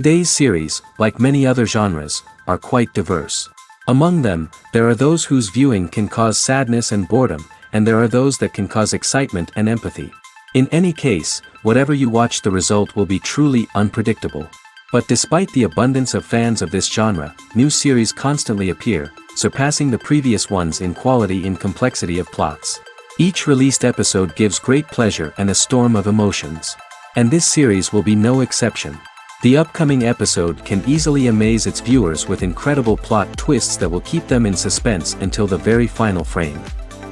Today's series, like many other genres, are quite diverse. Among them, there are those whose viewing can cause sadness and boredom, and there are those that can cause excitement and empathy. In any case, whatever you watch, the result will be truly unpredictable. But despite the abundance of fans of this genre, new series constantly appear, surpassing the previous ones in quality and complexity of plots. Each released episode gives great pleasure and a storm of emotions. And this series will be no exception. The upcoming episode can easily amaze its viewers with incredible plot twists that will keep them in suspense until the very final frame.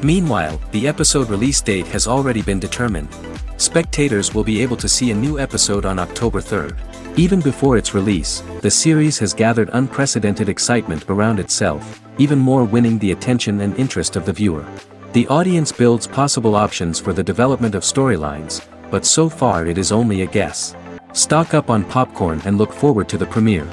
Meanwhile, the episode release date has already been determined. Spectators will be able to see a new episode on October 3rd. Even before its release, the series has gathered unprecedented excitement around itself, even more winning the attention and interest of the viewer. The audience builds possible options for the development of storylines, but so far it is only a guess. Stock up on popcorn and look forward to the premiere.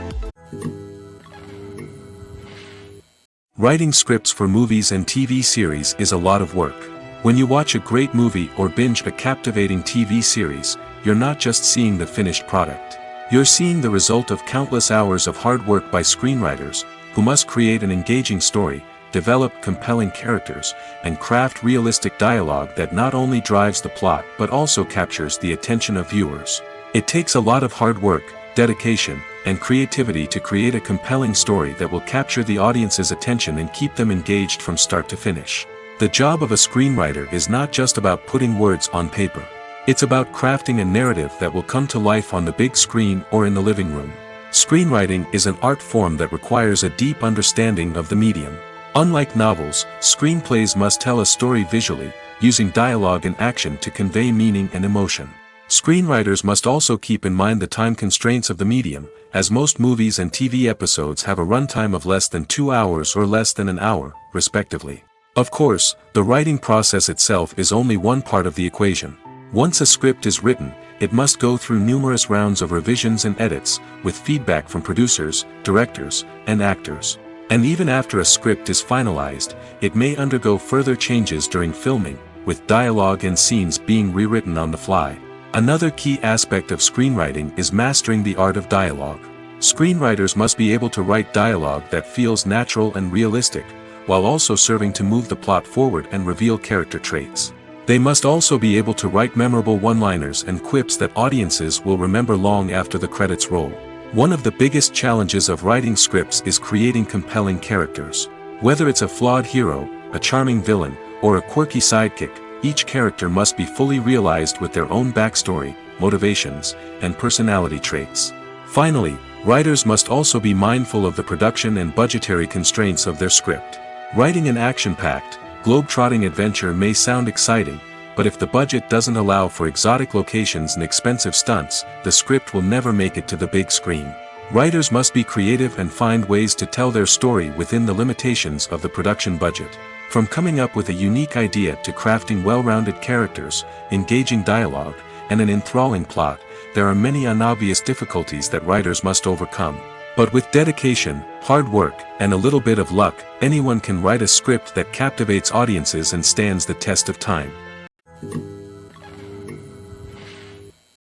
Writing scripts for movies and TV series is a lot of work. When you watch a great movie or binge a captivating TV series, you're not just seeing the finished product. You're seeing the result of countless hours of hard work by screenwriters, who must create an engaging story, develop compelling characters, and craft realistic dialogue that not only drives the plot but also captures the attention of viewers. It takes a lot of hard work, dedication, and creativity to create a compelling story that will capture the audience's attention and keep them engaged from start to finish. The job of a screenwriter is not just about putting words on paper. It's about crafting a narrative that will come to life on the big screen or in the living room. Screenwriting is an art form that requires a deep understanding of the medium. Unlike novels, screenplays must tell a story visually, using dialogue and action to convey meaning and emotion. Screenwriters must also keep in mind the time constraints of the medium, as most movies and TV episodes have a runtime of less than 2 hours or less than an hour, respectively. Of course, the writing process itself is only one part of the equation. Once a script is written, it must go through numerous rounds of revisions and edits, with feedback from producers, directors, and actors. And even after a script is finalized, it may undergo further changes during filming, with dialogue and scenes being rewritten on the fly. Another key aspect of screenwriting is mastering the art of dialogue. Screenwriters must be able to write dialogue that feels natural and realistic, while also serving to move the plot forward and reveal character traits. They must also be able to write memorable one-liners and quips that audiences will remember long after the credits roll. One of the biggest challenges of writing scripts is creating compelling characters. Whether it's a flawed hero, a charming villain, or a quirky sidekick, each character must be fully realized with their own backstory, motivations, and personality traits. Finally, writers must also be mindful of the production and budgetary constraints of their script. Writing an action-packed, globe-trotting adventure may sound exciting, but if the budget doesn't allow for exotic locations and expensive stunts, the script will never make it to the big screen. Writers must be creative and find ways to tell their story within the limitations of the production budget. From coming up with a unique idea to crafting well-rounded characters, engaging dialogue, and an enthralling plot, there are many unobvious difficulties that writers must overcome. But with dedication, hard work, and a little bit of luck, anyone can write a script that captivates audiences and stands the test of time.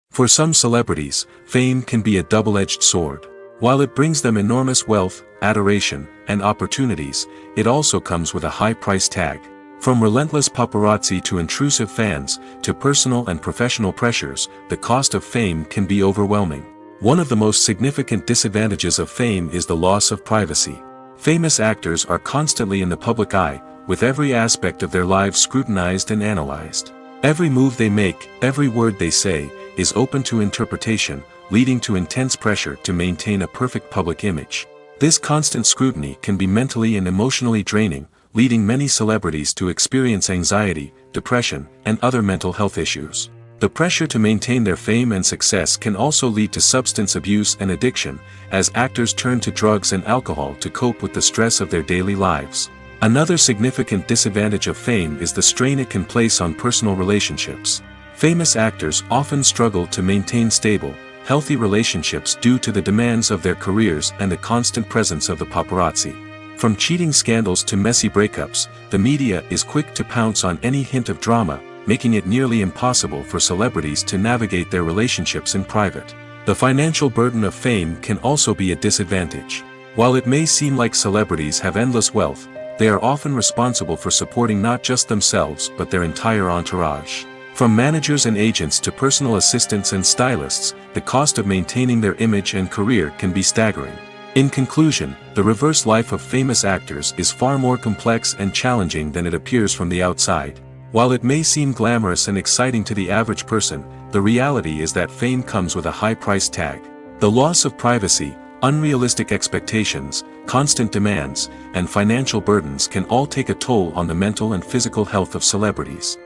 For some celebrities, fame can be a double-edged sword. While it brings them enormous wealth, adoration, and opportunities, it also comes with a high price tag. From relentless paparazzi to intrusive fans, to personal and professional pressures, the cost of fame can be overwhelming. One of the most significant disadvantages of fame is the loss of privacy. Famous actors are constantly in the public eye, with every aspect of their lives scrutinized and analyzed. Every move they make, every word they say, is open to interpretation, leading to intense pressure to maintain a perfect public image. This constant scrutiny can be mentally and emotionally draining, leading many celebrities to experience anxiety, depression, and other mental health issues. The pressure to maintain their fame and success can also lead to substance abuse and addiction, as actors turn to drugs and alcohol to cope with the stress of their daily lives. Another significant disadvantage of fame is the strain it can place on personal relationships. Famous actors often struggle to maintain stable, healthy relationships due to the demands of their careers and the constant presence of the paparazzi. From cheating scandals to messy breakups, the media is quick to pounce on any hint of drama, making it nearly impossible for celebrities to navigate their relationships in private. The financial burden of fame can also be a disadvantage. While it may seem like celebrities have endless wealth, they are often responsible for supporting not just themselves but their entire entourage. From managers and agents to personal assistants and stylists, the cost of maintaining their image and career can be staggering. In conclusion, the reverse life of famous actors is far more complex and challenging than it appears from the outside. While it may seem glamorous and exciting to the average person, the reality is that fame comes with a high price tag. The loss of privacy, unrealistic expectations, constant demands, and financial burdens can all take a toll on the mental and physical health of celebrities.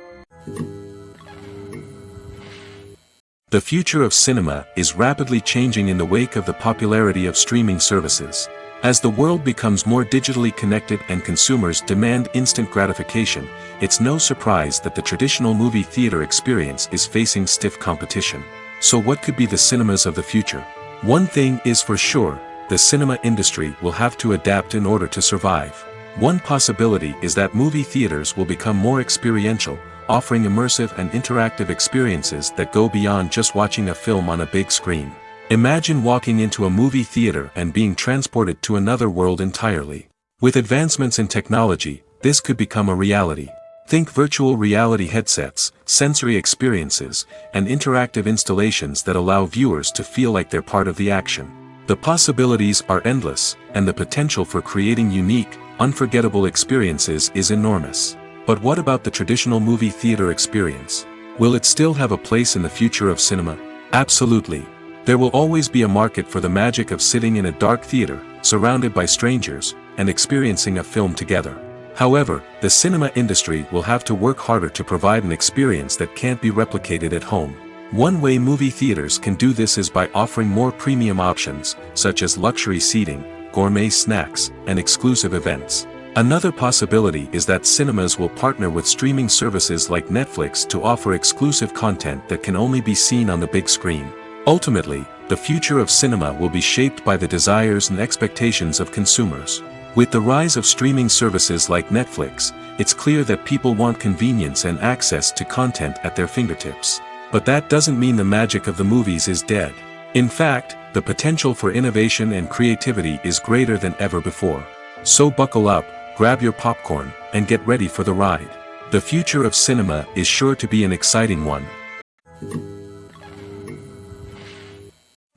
The future of cinema is rapidly changing in the wake of the popularity of streaming services. As the world becomes more digitally connected and consumers demand instant gratification, it's no surprise that the traditional movie theater experience is facing stiff competition. So what could be the cinemas of the future? One thing is for sure, the cinema industry will have to adapt in order to survive. One possibility is that movie theaters will become more experiential, offering immersive and interactive experiences that go beyond just watching a film on a big screen. Imagine walking into a movie theater and being transported to another world entirely. With advancements in technology, this could become a reality. Think virtual reality headsets, sensory experiences, and interactive installations that allow viewers to feel like they're part of the action. The possibilities are endless, and the potential for creating unique, unforgettable experiences is enormous. But what about the traditional movie theater experience? Will it still have a place in the future of cinema? Absolutely. There will always be a market for the magic of sitting in a dark theater, surrounded by strangers, and experiencing a film together. However, the cinema industry will have to work harder to provide an experience that can't be replicated at home. One way movie theaters can do this is by offering more premium options, such as luxury seating, gourmet snacks, and exclusive events. Another possibility is that cinemas will partner with streaming services like Netflix to offer exclusive content that can only be seen on the big screen. Ultimately, the future of cinema will be shaped by the desires and expectations of consumers. With the rise of streaming services like Netflix, it's clear that people want convenience and access to content at their fingertips. But that doesn't mean the magic of the movies is dead. In fact, the potential for innovation and creativity is greater than ever before. So buckle up, grab your popcorn, and get ready for the ride. The future of cinema is sure to be an exciting one.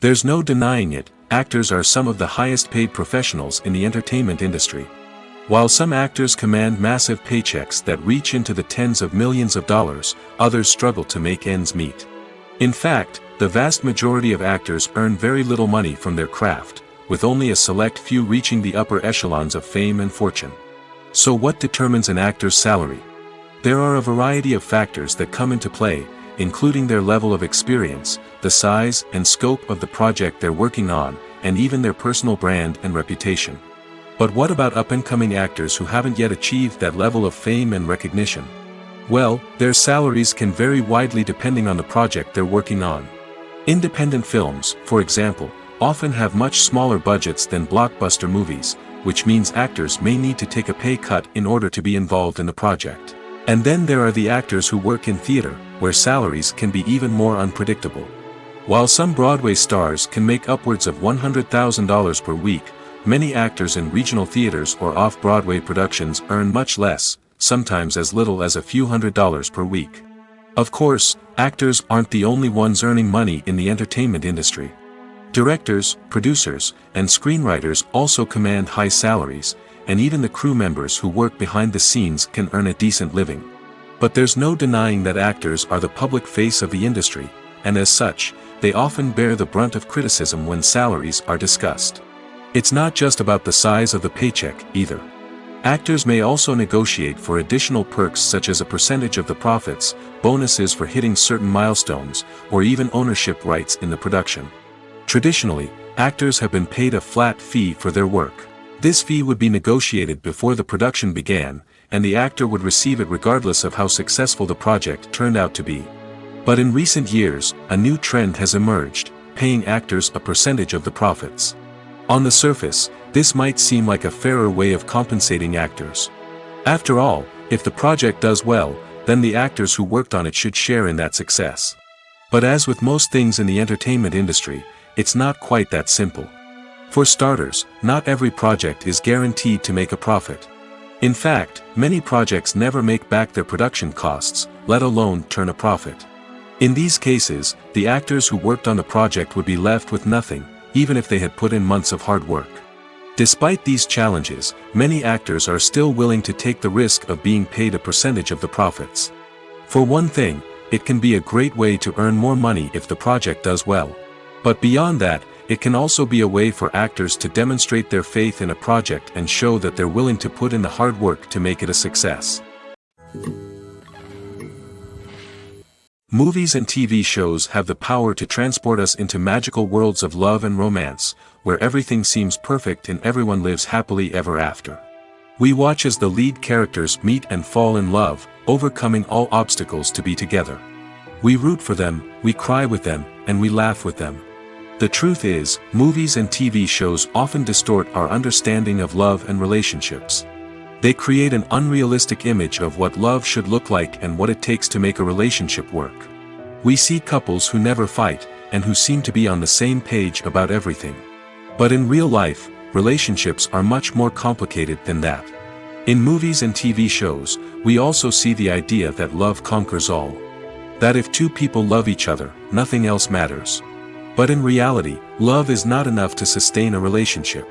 There's no denying it, actors are some of the highest paid professionals in the entertainment industry. While some actors command massive paychecks that reach into the tens of millions of dollars, others struggle to make ends meet. In fact, the vast majority of actors earn very little money from their craft, with only a select few reaching the upper echelons of fame and fortune. So what determines an actor's salary? There are a variety of factors that come into play, including their level of experience, the size and scope of the project they're working on, and even their personal brand and reputation. But what about up-and-coming actors who haven't yet achieved that level of fame and recognition? Well, their salaries can vary widely depending on the project they're working on. Independent films, for example, often have much smaller budgets than blockbuster movies, which means actors may need to take a pay cut in order to be involved in the project. And then there are the actors who work in theater, where salaries can be even more unpredictable. While some Broadway stars can make upwards of $100,000 per week, many actors in regional theaters or off-Broadway productions earn much less, sometimes as little as a few $100s per week. Of course, actors aren't the only ones earning money in the entertainment industry. Directors, producers, and screenwriters also command high salaries, and even the crew members who work behind the scenes can earn a decent living. But there's no denying that actors are the public face of the industry, and as such, they often bear the brunt of criticism when salaries are discussed. It's not just about the size of the paycheck, either. Actors may also negotiate for additional perks such as a percentage of the profits, bonuses for hitting certain milestones, or even ownership rights in the production. Traditionally, actors have been paid a flat fee for their work. This fee would be negotiated before the production began, and the actor would receive it regardless of how successful the project turned out to be. But in recent years, a new trend has emerged, paying actors a percentage of the profits. On the surface, this might seem like a fairer way of compensating actors. After all, if the project does well, then the actors who worked on it should share in that success. But as with most things in the entertainment industry, it's not quite that simple. For starters, not every project is guaranteed to make a profit. In fact, many projects never make back their production costs, let alone turn a profit. In these cases, the actors who worked on the project would be left with nothing, even if they had put in months of hard work. Despite these challenges, many actors are still willing to take the risk of being paid a percentage of the profits. For one thing, it can be a great way to earn more money if the project does well. But beyond that, it can also be a way for actors to demonstrate their faith in a project and show that they're willing to put in the hard work to make it a success. Movies and TV shows have the power to transport us into magical worlds of love and romance, where everything seems perfect and everyone lives happily ever after. We watch as the lead characters meet and fall in love, overcoming all obstacles to be together. We root for them, we cry with them, and we laugh with them. The truth is, movies and TV shows often distort our understanding of love and relationships. They create an unrealistic image of what love should look like and what it takes to make a relationship work. We see couples who never fight, and who seem to be on the same page about everything. But in real life, relationships are much more complicated than that. In movies and TV shows, we also see the idea that love conquers all. That if two people love each other, nothing else matters. But in reality, love is not enough to sustain a relationship.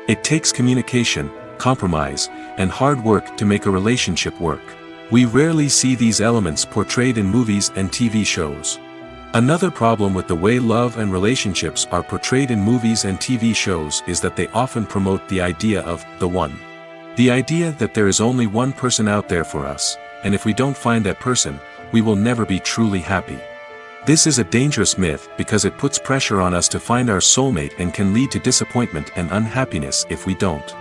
It takes communication, compromise, and hard work to make a relationship work. We rarely see these elements portrayed in movies and TV shows. Another problem with the way love and relationships are portrayed in movies and TV shows is that they often promote the idea of the one. The idea that there is only one person out there for us, and if we don't find that person, we will never be truly happy. This is a dangerous myth because it puts pressure on us to find our soulmate and can lead to disappointment and unhappiness if we don't.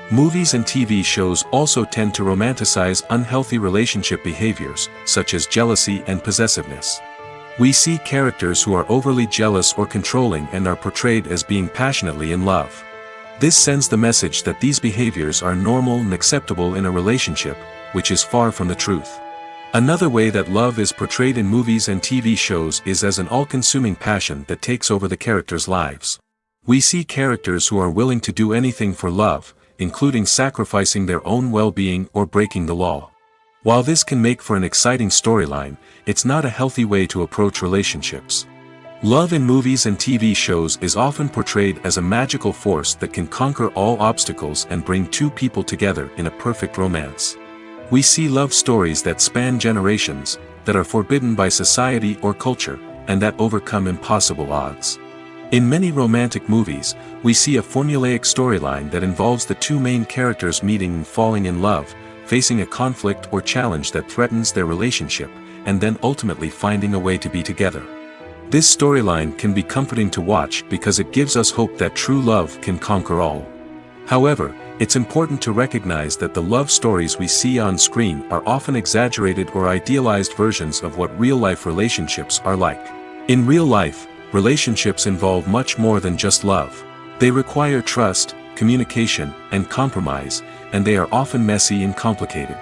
Movies and TV shows also tend to romanticize unhealthy relationship behaviors, such as jealousy and possessiveness. We see characters who are overly jealous or controlling and are portrayed as being passionately in love. This sends the message that these behaviors are normal and acceptable in a relationship, which is far from the truth. Another way that love is portrayed in movies and TV shows is as an all-consuming passion that takes over the characters' lives. We see characters who are willing to do anything for love, including sacrificing their own well-being or breaking the law. While this can make for an exciting storyline, it's not a healthy way to approach relationships. Love in movies and TV shows is often portrayed as a magical force that can conquer all obstacles and bring two people together in a perfect romance. We see love stories that span generations, that are forbidden by society or culture, and that overcome impossible odds. In many romantic movies, we see a formulaic storyline that involves the two main characters meeting and falling in love, facing a conflict or challenge that threatens their relationship, and then ultimately finding a way to be together. This storyline can be comforting to watch because it gives us hope that true love can conquer all. However, it's important to recognize that the love stories we see on screen are often exaggerated or idealized versions of what real-life relationships are like. In real life, relationships involve much more than just love. They require trust, communication, and compromise, and they are often messy and complicated.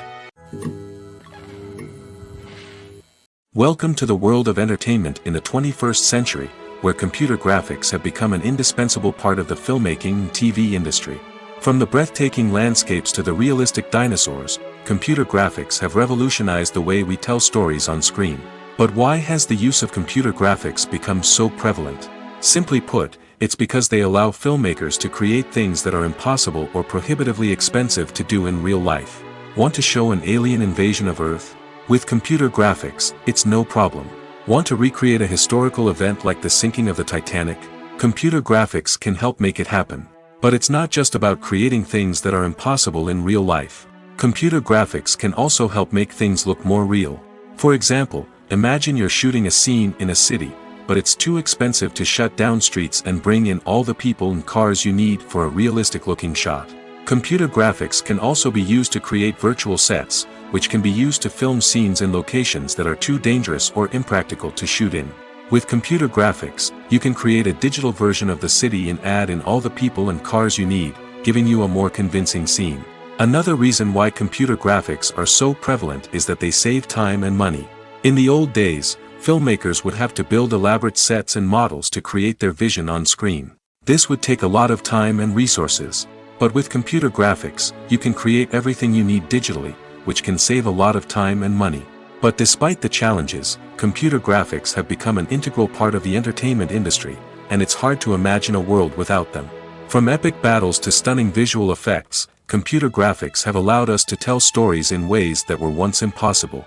Welcome to the world of entertainment in the 21st century, where computer graphics have become an indispensable part of the filmmaking and TV industry. From the breathtaking landscapes to the realistic dinosaurs, computer graphics have revolutionized the way we tell stories on screen. But why has the use of computer graphics become so prevalent? Simply put, it's because they allow filmmakers to create things that are impossible or prohibitively expensive to do in real life. Want to show an alien invasion of Earth? With computer graphics, it's no problem. Want to recreate a historical event like the sinking of the Titanic? Computer graphics can help make it happen. But it's not just about creating things that are impossible in real life. Computer graphics can also help make things look more real. For example, imagine you're shooting a scene in a city, but it's too expensive to shut down streets and bring in all the people and cars you need for a realistic-looking shot. Computer graphics can also be used to create virtual sets, which can be used to film scenes in locations that are too dangerous or impractical to shoot in. With computer graphics, you can create a digital version of the city and add in all the people and cars you need, giving you a more convincing scene. Another reason why computer graphics are so prevalent is that they save time and money. In the old days, filmmakers would have to build elaborate sets and models to create their vision on screen. This would take a lot of time and resources. But with computer graphics, you can create everything you need digitally, which can save a lot of time and money. But despite the challenges, computer graphics have become an integral part of the entertainment industry, and it's hard to imagine a world without them. From epic battles to stunning visual effects, computer graphics have allowed us to tell stories in ways that were once impossible.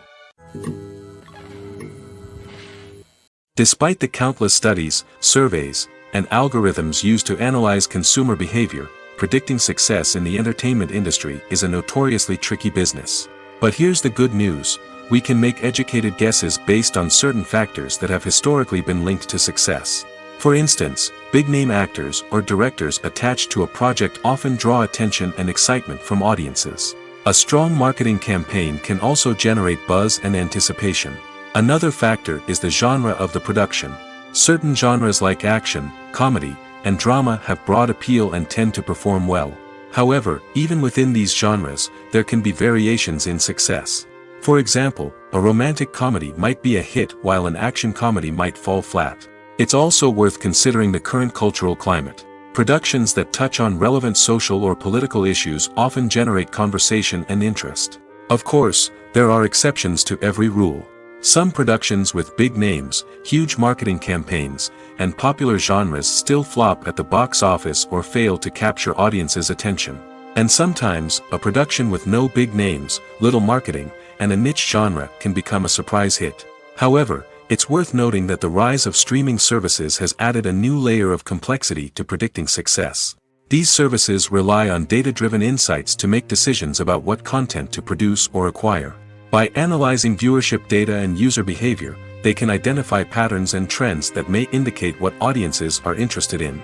Despite the countless studies, surveys, and algorithms used to analyze consumer behavior, predicting success in the entertainment industry is a notoriously tricky business. But here's the good news: we can make educated guesses based on certain factors that have historically been linked to success. For instance, big-name actors or directors attached to a project often draw attention and excitement from audiences. A strong marketing campaign can also generate buzz and anticipation. Another factor is the genre of the production. Certain genres like action, comedy, and drama have broad appeal and tend to perform well. However, even within these genres, there can be variations in success. For example, a romantic comedy might be a hit while an action comedy might fall flat. It's also worth considering the current cultural climate. Productions that touch on relevant social or political issues often generate conversation and interest. Of course, there are exceptions to every rule. Some productions with big names, huge marketing campaigns, and popular genres still flop at the box office or fail to capture audiences' attention. And sometimes, a production with no big names, little marketing, and a niche genre can become a surprise hit. However, it's worth noting that the rise of streaming services has added a new layer of complexity to predicting success. These services rely on data-driven insights to make decisions about what content to produce or acquire. By analyzing viewership data and user behavior, they can identify patterns and trends that may indicate what audiences are interested in.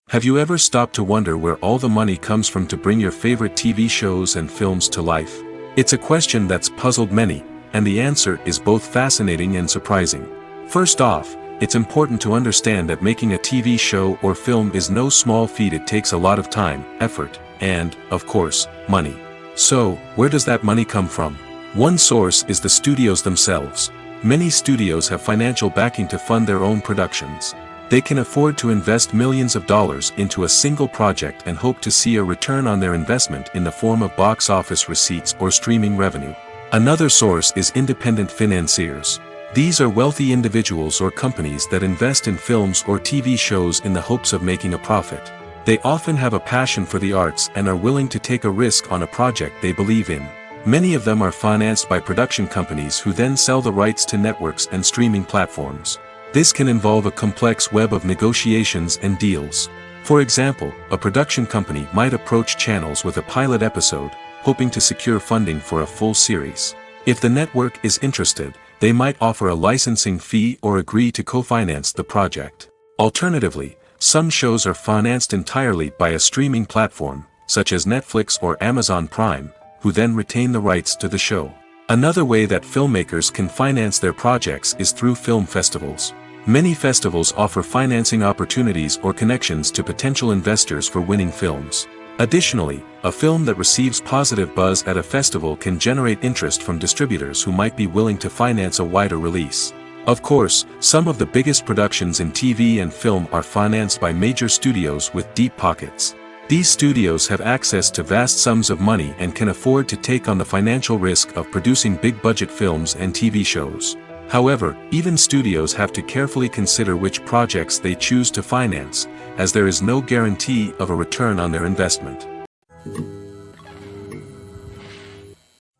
Have you ever stopped to wonder where all the money comes from to bring your favorite TV shows and films to life? It's a question that's puzzled many, and the answer is both fascinating and surprising. First off, it's important to understand that making a TV show or film is no small feat. It takes a lot of time, effort, and, of course, money. So, where does that money come from? One source is the studios themselves. Many studios have financial backing to fund their own productions. They can afford to invest millions of dollars into a single project and hope to see a return on their investment in the form of box office receipts or streaming revenue. Another source is independent financiers. These are wealthy individuals or companies that invest in films or TV shows in the hopes of making a profit. They often have a passion for the arts and are willing to take a risk on a project they believe in. Many of them are financed by production companies who then sell the rights to networks and streaming platforms. This can involve a complex web of negotiations and deals. For example, a production company might approach channels with a pilot episode, hoping to secure funding for a full series. If the network is interested, they might offer a licensing fee or agree to co-finance the project. Alternatively, some shows are financed entirely by a streaming platform, such as Netflix or Amazon Prime, who then retain the rights to the show. Another way that filmmakers can finance their projects is through film festivals. Many festivals offer financing opportunities or connections to potential investors for winning films. Additionally, a film that receives positive buzz at a festival can generate interest from distributors who might be willing to finance a wider release. Of course, some of the biggest productions in TV and film are financed by major studios with deep pockets. These studios have access to vast sums of money and can afford to take on the financial risk of producing big-budget films and TV shows. However, even studios have to carefully consider which projects they choose to finance, as there is no guarantee of a return on their investment.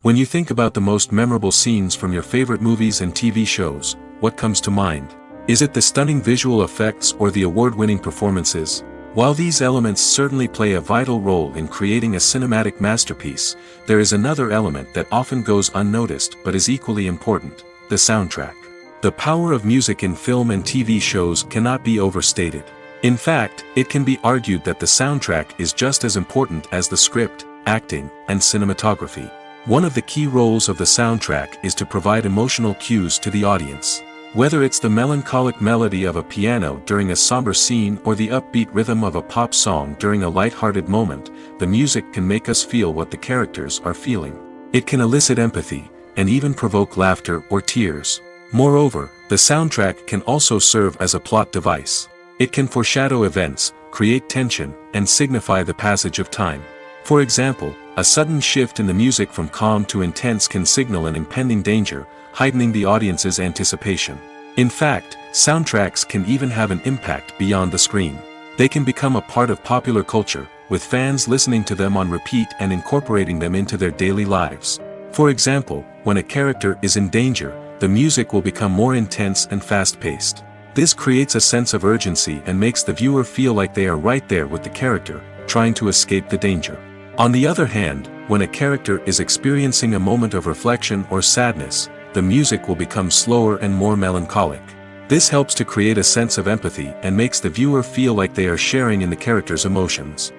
When you think about the most memorable scenes from your favorite movies and TV shows, what comes to mind? Is it the stunning visual effects or the award-winning performances? While these elements certainly play a vital role in creating a cinematic masterpiece, there is another element that often goes unnoticed but is equally important: the soundtrack. The power of music in film and TV shows cannot be overstated. In fact, it can be argued that the soundtrack is just as important as the script, acting, and cinematography. One of the key roles of the soundtrack is to provide emotional cues to the audience. Whether it's the melancholic melody of a piano during a somber scene or the upbeat rhythm of a pop song during a light-hearted moment, the music can make us feel what the characters are feeling. It can elicit empathy, and even provoke laughter or tears. Moreover, the soundtrack can also serve as a plot device. It can foreshadow events, create tension, and signify the passage of time. For example, a sudden shift in the music from calm to intense can signal an impending danger, heightening the audience's anticipation. In fact, soundtracks can even have an impact beyond the screen. They can become a part of popular culture, with fans listening to them on repeat and incorporating them into their daily lives. For example, when a character is in danger, the music will become more intense and fast-paced. This creates a sense of urgency and makes the viewer feel like they are right there with the character, trying to escape the danger. On the other hand, when a character is experiencing a moment of reflection or sadness, the music will become slower and more melancholic. This helps to create a sense of empathy and makes the viewer feel like they are sharing in the character's emotions.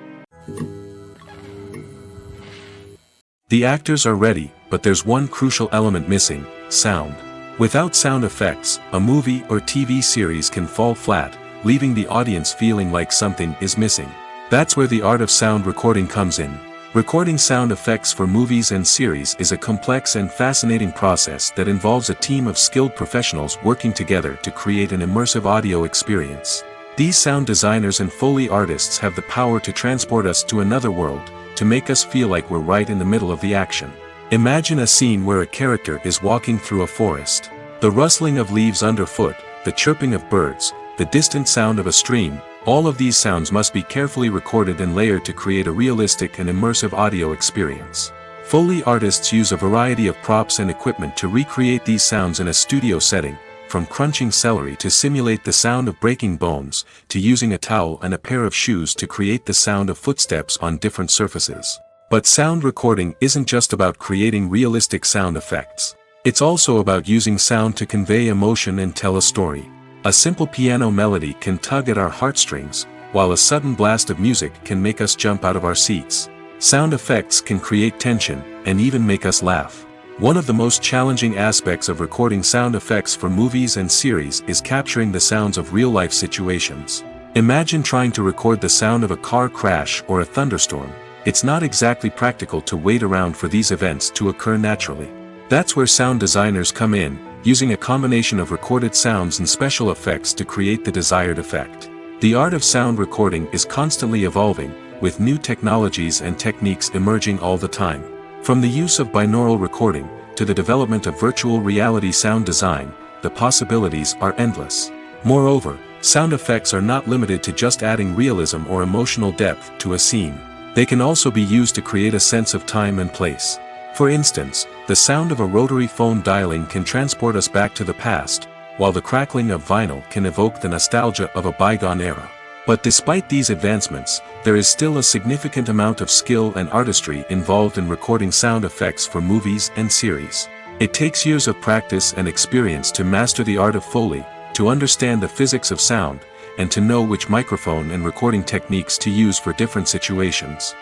The actors are ready, but there's one crucial element missing: sound. Without sound effects, a movie or TV series can fall flat, leaving the audience feeling like something is missing. That's where the art of sound recording comes in. Recording sound effects for movies and series is a complex and fascinating process that involves a team of skilled professionals working together to create an immersive audio experience. These sound designers and Foley artists have the power to transport us to another world, to make us feel like we're right in the middle of the action. Imagine a scene where a character is walking through a forest. The rustling of leaves underfoot, the chirping of birds, the distant sound of a stream, all of these sounds must be carefully recorded and layered to create a realistic and immersive audio experience. Foley artists use a variety of props and equipment to recreate these sounds in a studio setting, from crunching celery to simulate the sound of breaking bones, to using a towel and a pair of shoes to create the sound of footsteps on different surfaces. But sound recording isn't just about creating realistic sound effects. It's also about using sound to convey emotion and tell a story. A simple piano melody can tug at our heartstrings, while a sudden blast of music can make us jump out of our seats. Sound effects can create tension, and even make us laugh. One of the most challenging aspects of recording sound effects for movies and series is capturing the sounds of real-life situations. Imagine trying to record the sound of a car crash or a thunderstorm. It's not exactly practical to wait around for these events to occur naturally. That's where sound designers come in, using a combination of recorded sounds and special effects to create the desired effect. The art of sound recording is constantly evolving, with new technologies and techniques emerging all the time. From the use of binaural recording, to the development of virtual reality sound design, the possibilities are endless. Moreover, sound effects are not limited to just adding realism or emotional depth to a scene. They can also be used to create a sense of time and place. For instance, the sound of a rotary phone dialing can transport us back to the past, while the crackling of vinyl can evoke the nostalgia of a bygone era. But despite these advancements, there is still a significant amount of skill and artistry involved in recording sound effects for movies and series. It takes years of practice and experience to master the art of Foley, to understand the physics of sound, and to know which microphone and recording techniques to use for different situations.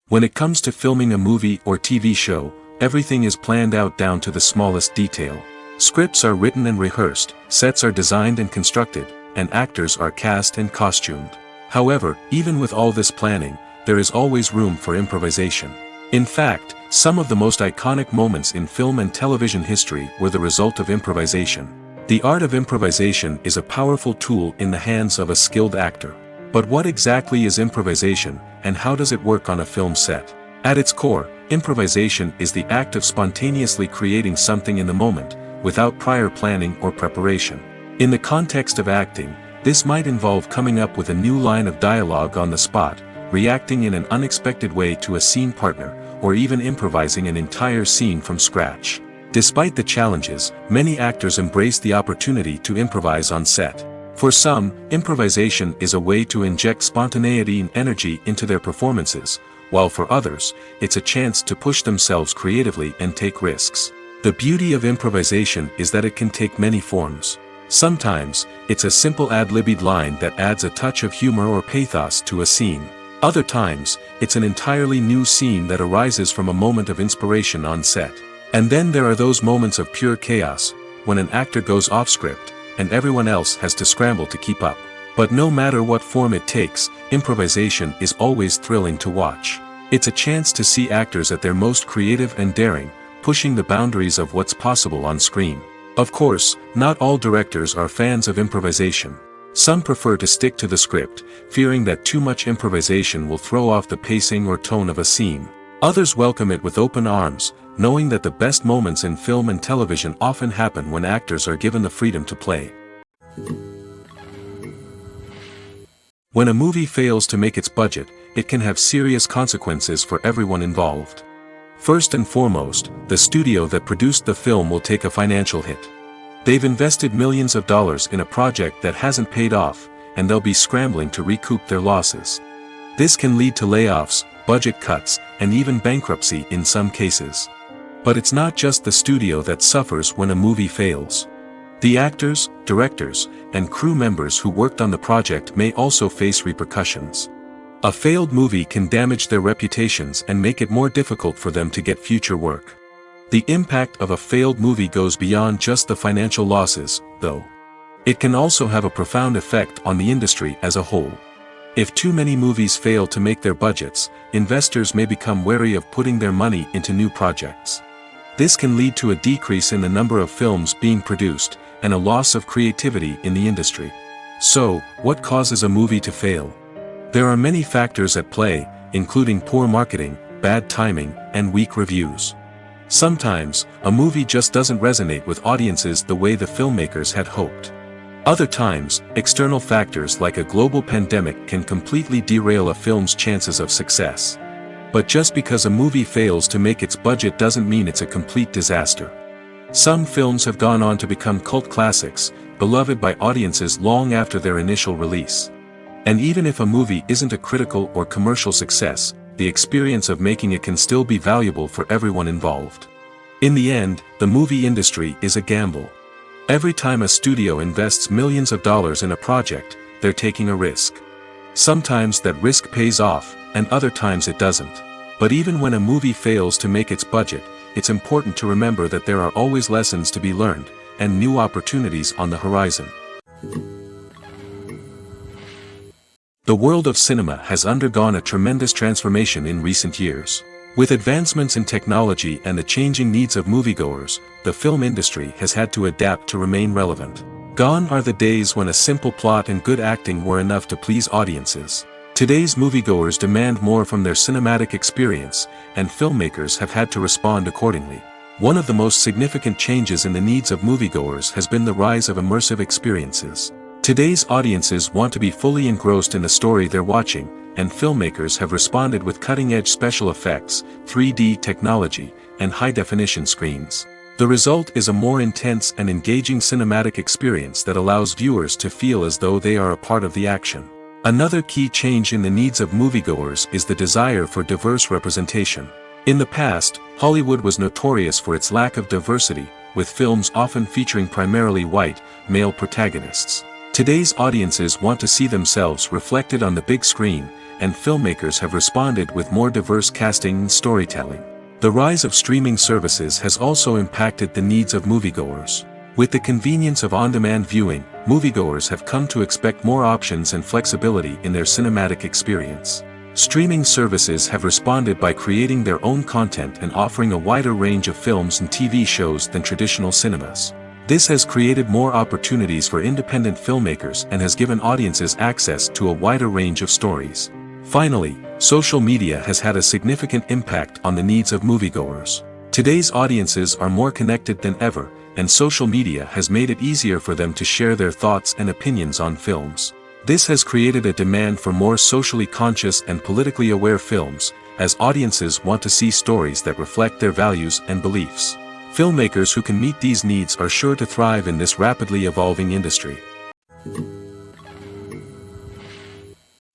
When it comes to filming a movie or TV show, everything is planned out down to the smallest detail. Scripts are written and rehearsed, sets are designed and constructed, and actors are cast and costumed. However, even with all this planning, there is always room for improvisation. In fact, some of the most iconic moments in film and television history were the result of improvisation. The art of improvisation is a powerful tool in the hands of a skilled actor. But what exactly is improvisation, and how does it work on a film set? At its core, improvisation is the act of spontaneously creating something in the moment, without prior planning or preparation. In the context of acting, this might involve coming up with a new line of dialogue on the spot, reacting in an unexpected way to a scene partner, or even improvising an entire scene from scratch. Despite the challenges, many actors embrace the opportunity to improvise on set. For some, improvisation is a way to inject spontaneity and energy into their performances, while for others, it's a chance to push themselves creatively and take risks. The beauty of improvisation is that it can take many forms. Sometimes, it's a simple ad-libbed line that adds a touch of humor or pathos to a scene. Other times, it's an entirely new scene that arises from a moment of inspiration on set. And then there are those moments of pure chaos, when an actor goes off script, and everyone else has to scramble to keep up. But no matter what form it takes, improvisation is always thrilling to watch. It's a chance to see actors at their most creative and daring, pushing the boundaries of what's possible on screen. Of course, not all directors are fans of improvisation. Some prefer to stick to the script, fearing that too much improvisation will throw off the pacing or tone of a scene. Others welcome it with open arms, knowing that the best moments in film and television often happen when actors are given the freedom to play. When a movie fails to make its budget, it can have serious consequences for everyone involved. First and foremost, the studio that produced the film will take a financial hit. They've invested millions of dollars in a project that hasn't paid off, and they'll be scrambling to recoup their losses. This can lead to layoffs, budget cuts, and even bankruptcy in some cases. But it's not just the studio that suffers when a movie fails. The actors, directors, and crew members who worked on the project may also face repercussions. A failed movie can damage their reputations and make it more difficult for them to get future work. The impact of a failed movie goes beyond just the financial losses, though. It can also have a profound effect on the industry as a whole. If too many movies fail to make their budgets, investors may become wary of putting their money into new projects. This can lead to a decrease in the number of films being produced, and a loss of creativity in the industry. So, what causes a movie to fail? There are many factors at play, including poor marketing, bad timing, and weak reviews. Sometimes, a movie just doesn't resonate with audiences the way the filmmakers had hoped. Other times, external factors like a global pandemic can completely derail a film's chances of success. But just because a movie fails to make its budget doesn't mean it's a complete disaster. Some films have gone on to become cult classics, beloved by audiences long after their initial release. And even if a movie isn't a critical or commercial success, the experience of making it can still be valuable for everyone involved. In the end, the movie industry is a gamble. Every time a studio invests millions of dollars in a project, they're taking a risk. Sometimes that risk pays off, and other times it doesn't. But even when a movie fails to make its budget, it's important to remember that there are always lessons to be learned, and new opportunities on the horizon. The world of cinema has undergone a tremendous transformation in recent years. With advancements in technology and the changing needs of moviegoers, the film industry has had to adapt to remain relevant. Gone are the days when a simple plot and good acting were enough to please audiences. Today's moviegoers demand more from their cinematic experience, and filmmakers have had to respond accordingly. One of the most significant changes in the needs of moviegoers has been the rise of immersive experiences. Today's audiences want to be fully engrossed in the story they're watching, and filmmakers have responded with cutting-edge special effects, 3D technology, and high-definition screens. The result is a more intense and engaging cinematic experience that allows viewers to feel as though they are a part of the action. Another key change in the needs of moviegoers is the desire for diverse representation. In the past, Hollywood was notorious for its lack of diversity, with films often featuring primarily white, male protagonists. Today's audiences want to see themselves reflected on the big screen, and filmmakers have responded with more diverse casting and storytelling. The rise of streaming services has also impacted the needs of moviegoers. With the convenience of on-demand viewing, moviegoers have come to expect more options and flexibility in their cinematic experience. Streaming services have responded by creating their own content and offering a wider range of films and TV shows than traditional cinemas. This has created more opportunities for independent filmmakers and has given audiences access to a wider range of stories. Finally, social media has had a significant impact on the needs of moviegoers. Today's audiences are more connected than ever, and social media has made it easier for them to share their thoughts and opinions on films. This has created a demand for more socially conscious and politically aware films, as audiences want to see stories that reflect their values and beliefs. Filmmakers who can meet these needs are sure to thrive in this rapidly evolving industry.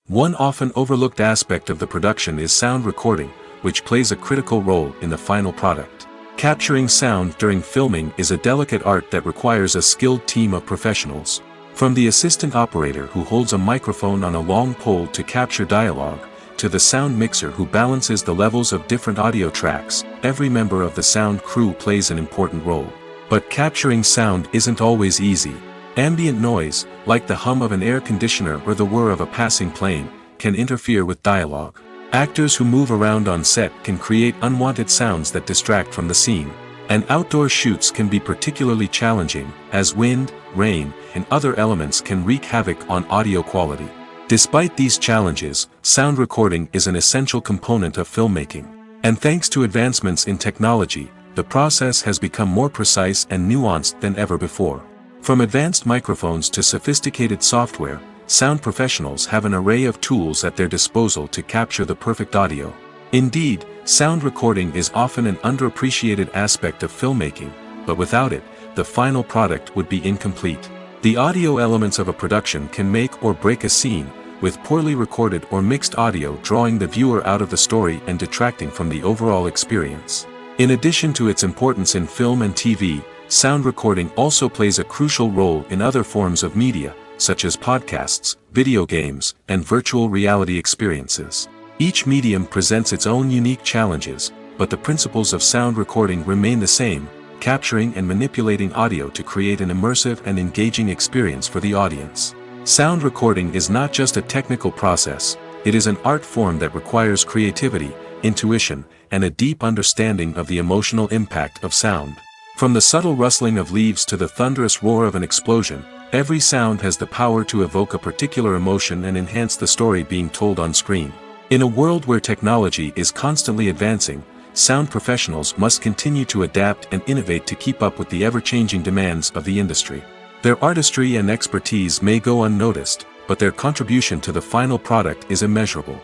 One often overlooked aspect of the production is sound recording, which plays a critical role in the final product. Capturing sound during filming is a delicate art that requires a skilled team of professionals. From the assistant operator who holds a microphone on a long pole to capture dialogue, to the sound mixer who balances the levels of different audio tracks, every member of the sound crew plays an important role. But capturing sound isn't always easy. Ambient noise, like the hum of an air conditioner or the whir of a passing plane, can interfere with dialogue. Actors who move around on set can create unwanted sounds that distract from the scene. And outdoor shoots can be particularly challenging, as wind, rain, and other elements can wreak havoc on audio quality. Despite these challenges, sound recording is an essential component of filmmaking. And thanks to advancements in technology, the process has become more precise and nuanced than ever before. From advanced microphones to sophisticated software, sound professionals have an array of tools at their disposal to capture the perfect audio. Indeed, sound recording is often an underappreciated aspect of filmmaking, but without it, the final product would be incomplete. The audio elements of a production can make or break a scene, with poorly recorded or mixed audio drawing the viewer out of the story and detracting from the overall experience. In addition to its importance in film and TV, sound recording also plays a crucial role in other forms of media, such as podcasts, video games, and virtual reality experiences. Each medium presents its own unique challenges, but the principles of sound recording remain the same, capturing and manipulating audio to create an immersive and engaging experience for the audience. Sound recording is not just a technical process, it is an art form that requires creativity, intuition, and a deep understanding of the emotional impact of sound. From the subtle rustling of leaves to the thunderous roar of an explosion, every sound has the power to evoke a particular emotion and enhance the story being told on screen. In a world where technology is constantly advancing, sound professionals must continue to adapt and innovate to keep up with the ever-changing demands of the industry. Their artistry and expertise may go unnoticed, but their contribution to the final product is immeasurable.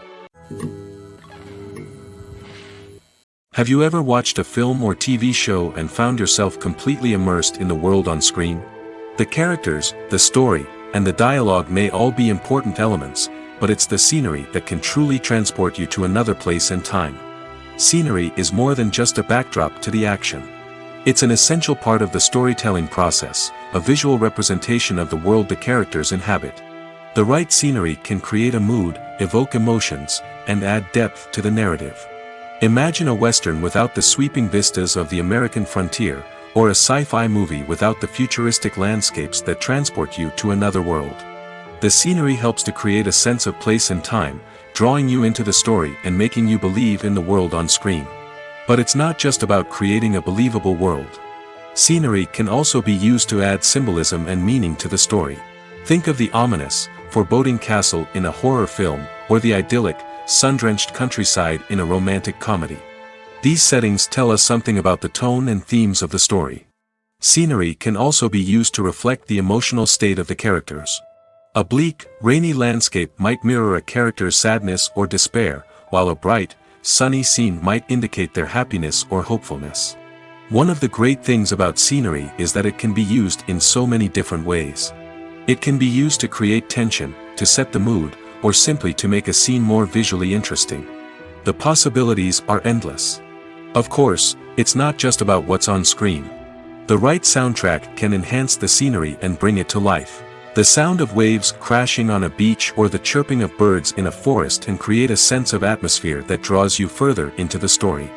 Have you ever watched a film or TV show and found yourself completely immersed in the world on screen? The characters, the story, and the dialogue may all be important elements, but it's the scenery that can truly transport you to another place and time. Scenery is more than just a backdrop to the action. It's an essential part of the storytelling process, a visual representation of the world the characters inhabit. The right scenery can create a mood, evoke emotions, and add depth to the narrative. Imagine a Western without the sweeping vistas of the American frontier, or a sci-fi movie without the futuristic landscapes that transport you to another world. The scenery helps to create a sense of place and time, drawing you into the story and making you believe in the world on screen. But it's not just about creating a believable world. Scenery can also be used to add symbolism and meaning to the story. Think of the ominous, foreboding castle in a horror film, or the idyllic, sun-drenched countryside in a romantic comedy. These settings tell us something about the tone and themes of the story. Scenery can also be used to reflect the emotional state of the characters. A bleak, rainy landscape might mirror a character's sadness or despair, while a bright, sunny scene might indicate their happiness or hopefulness. One of the great things about scenery is that it can be used in so many different ways. It can be used to create tension, to set the mood, or simply to make a scene more visually interesting. The possibilities are endless. Of course, it's not just about what's on screen. The right soundtrack can enhance the scenery and bring it to life. The sound of waves crashing on a beach or the chirping of birds in a forest can create a sense of atmosphere that draws you further into the story.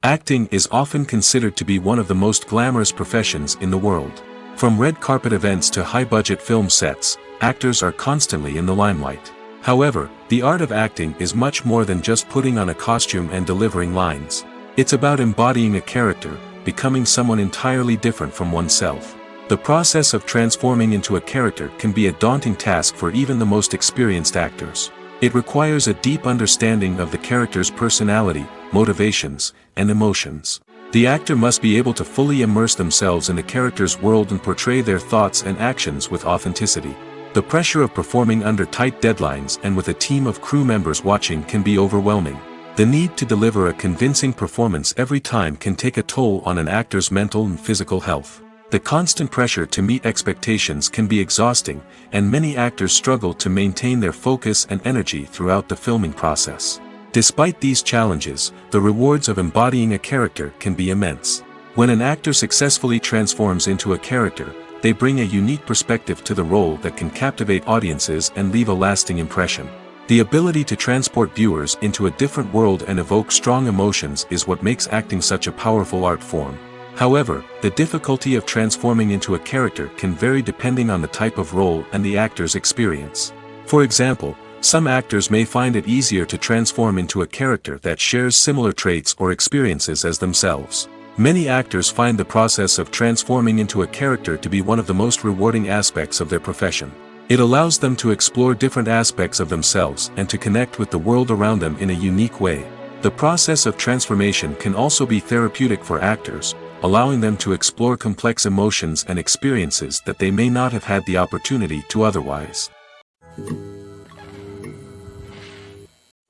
Acting is often considered to be one of the most glamorous professions in the world. From red carpet events to high-budget film sets, actors are constantly in the limelight. However, the art of acting is much more than just putting on a costume and delivering lines. It's about embodying a character, becoming someone entirely different from oneself. The process of transforming into a character can be a daunting task for even the most experienced actors. It requires a deep understanding of the character's personality, motivations, and emotions. The actor must be able to fully immerse themselves in the character's world and portray their thoughts and actions with authenticity. The pressure of performing under tight deadlines and with a team of crew members watching can be overwhelming. The need to deliver a convincing performance every time can take a toll on an actor's mental and physical health. The constant pressure to meet expectations can be exhausting, and many actors struggle to maintain their focus and energy throughout the filming process. Despite these challenges, the rewards of embodying a character can be immense. When an actor successfully transforms into a character, they bring a unique perspective to the role that can captivate audiences and leave a lasting impression. The ability to transport viewers into a different world and evoke strong emotions is what makes acting such a powerful art form. However, the difficulty of transforming into a character can vary depending on the type of role and the actor's experience. For example, some actors may find it easier to transform into a character that shares similar traits or experiences as themselves. Many actors find the process of transforming into a character to be one of the most rewarding aspects of their profession. It allows them to explore different aspects of themselves and to connect with the world around them in a unique way. The process of transformation can also be therapeutic for actors, allowing them to explore complex emotions and experiences that they may not have had the opportunity to otherwise.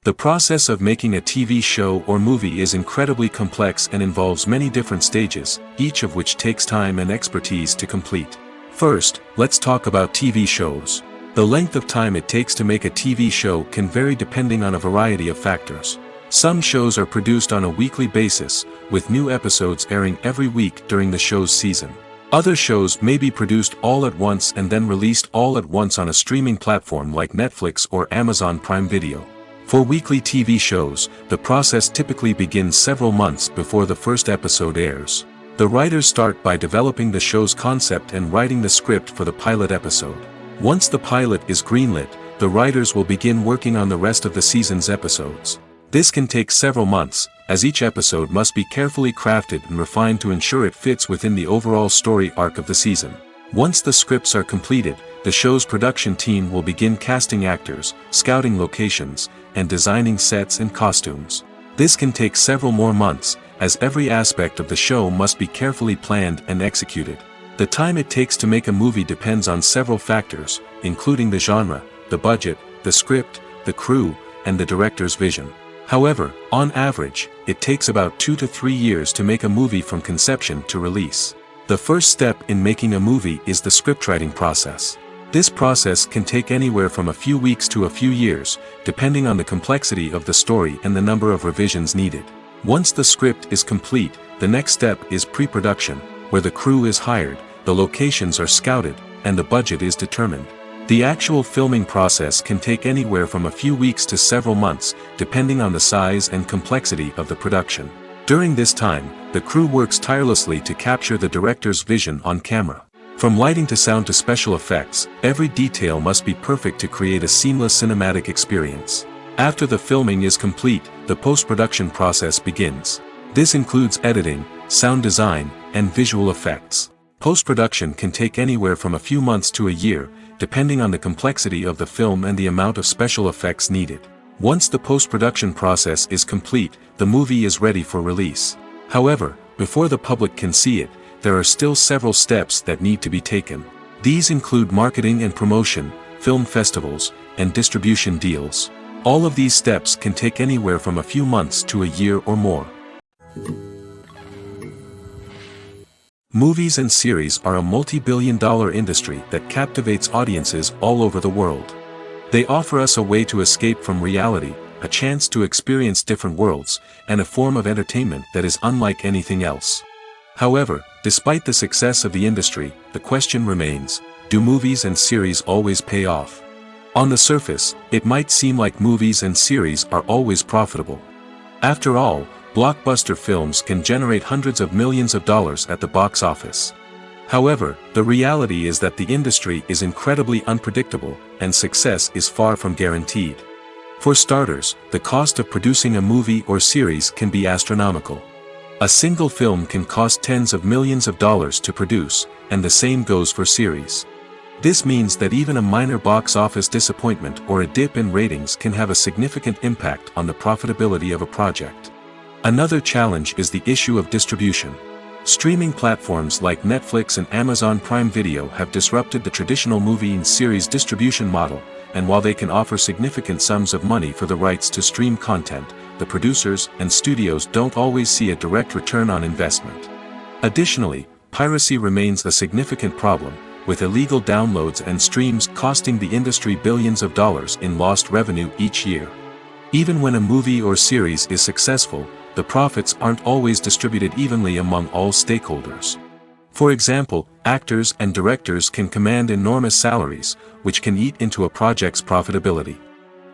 The process of making a TV show or movie is incredibly complex and involves many different stages, each of which takes time and expertise to complete. First, let's talk about TV shows. The length of time it takes to make a TV show can vary depending on a variety of factors. Some shows are produced on a weekly basis, with new episodes airing every week during the show's season. Other shows may be produced all at once and then released all at once on a streaming platform like Netflix or Amazon Prime Video. For weekly TV shows, the process typically begins several months before the first episode airs. The writers start by developing the show's concept and writing the script for the pilot episode. Once the pilot is greenlit, the writers will begin working on the rest of the season's episodes. This can take several months, as each episode must be carefully crafted and refined to ensure it fits within the overall story arc of the season. Once the scripts are completed, the show's production team will begin casting actors, scouting locations, and designing sets and costumes. This can take several more months, as every aspect of the show must be carefully planned and executed. The time it takes to make a movie depends on several factors, including the genre, the budget, the script, the crew, and the director's vision. However, on average, it takes about 2 to 3 years to make a movie from conception to release. The first step in making a movie is the scriptwriting process. This process can take anywhere from a few weeks to a few years, depending on the complexity of the story and the number of revisions needed. Once the script is complete, the next step is pre-production, where the crew is hired, the locations are scouted, and the budget is determined. The actual filming process can take anywhere from a few weeks to several months, depending on the size and complexity of the production. During this time, the crew works tirelessly to capture the director's vision on camera. From lighting to sound to special effects, every detail must be perfect to create a seamless cinematic experience. After the filming is complete, the post-production process begins. This includes editing, sound design, and visual effects. Post-production can take anywhere from a few months to a year, depending on the complexity of the film and the amount of special effects needed. Once the post-production process is complete, the movie is ready for release. However, before the public can see it, there are still several steps that need to be taken. These include marketing and promotion, film festivals, and distribution deals. All of these steps can take anywhere from a few months to a year or more. Movies and series are a multi-billion-dollar industry that captivates audiences all over the world. They offer us a way to escape from reality, a chance to experience different worlds, and a form of entertainment that is unlike anything else. However, despite the success of the industry, the question remains, do movies and series always pay off? On the surface, it might seem like movies and series are always profitable. After all, blockbuster films can generate hundreds of millions of dollars at the box office. However, the reality is that the industry is incredibly unpredictable, and success is far from guaranteed. For starters, the cost of producing a movie or series can be astronomical. A single film can cost tens of millions of dollars to produce, and the same goes for series. This means that even a minor box office disappointment or a dip in ratings can have a significant impact on the profitability of a project. Another challenge is the issue of distribution. Streaming platforms like Netflix and Amazon Prime Video have disrupted the traditional movie and series distribution model, and while they can offer significant sums of money for the rights to stream content, the producers and studios don't always see a direct return on investment. Additionally, piracy remains a significant problem, with illegal downloads and streams costing the industry billions of dollars in lost revenue each year. Even when a movie or series is successful, the profits aren't always distributed evenly among all stakeholders. For example, actors and directors can command enormous salaries, which can eat into a project's profitability.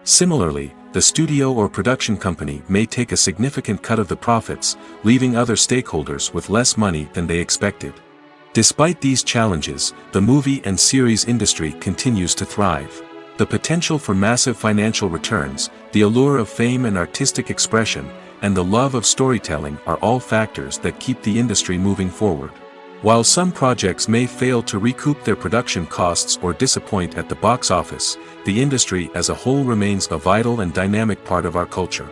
Similarly, the studio or production company may take a significant cut of the profits, leaving other stakeholders with less money than they expected. Despite these challenges, the movie and series industry continues to thrive. The potential for massive financial returns, the allure of fame and artistic expression, and the love of storytelling are all factors that keep the industry moving forward. While some projects may fail to recoup their production costs or disappoint at the box office, the industry as a whole remains a vital and dynamic part of our culture.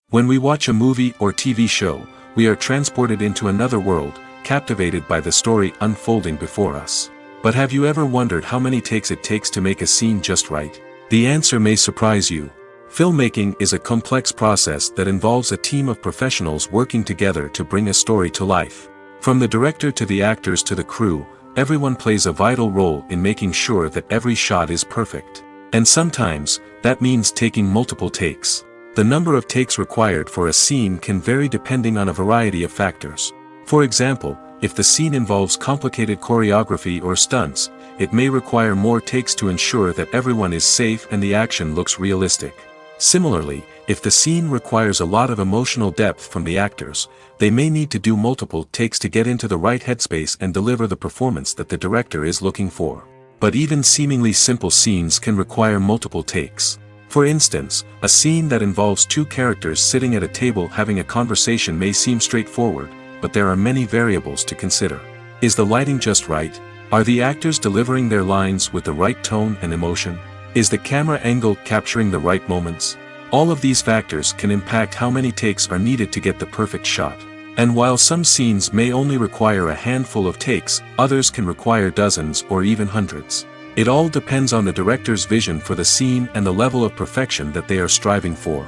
When we watch a movie or TV show, we are transported into another world, captivated by the story unfolding before us. But have you ever wondered how many takes it takes to make a scene just right? The answer may surprise you. Filmmaking is a complex process that involves a team of professionals working together to bring a story to life. From the director to the actors to the crew, everyone plays a vital role in making sure that every shot is perfect. And sometimes, that means taking multiple takes. The number of takes required for a scene can vary depending on a variety of factors. For example, if the scene involves complicated choreography or stunts, it may require more takes to ensure that everyone is safe and the action looks realistic. Similarly, if the scene requires a lot of emotional depth from the actors, they may need to do multiple takes to get into the right headspace and deliver the performance that the director is looking for. But even seemingly simple scenes can require multiple takes. For instance, a scene that involves two characters sitting at a table having a conversation may seem straightforward, but there are many variables to consider. Is the lighting just right? Are the actors delivering their lines with the right tone and emotion? Is the camera angle capturing the right moments? All of these factors can impact how many takes are needed to get the perfect shot. And while some scenes may only require a handful of takes, others can require dozens or even hundreds. It all depends on the director's vision for the scene and the level of perfection that they are striving for.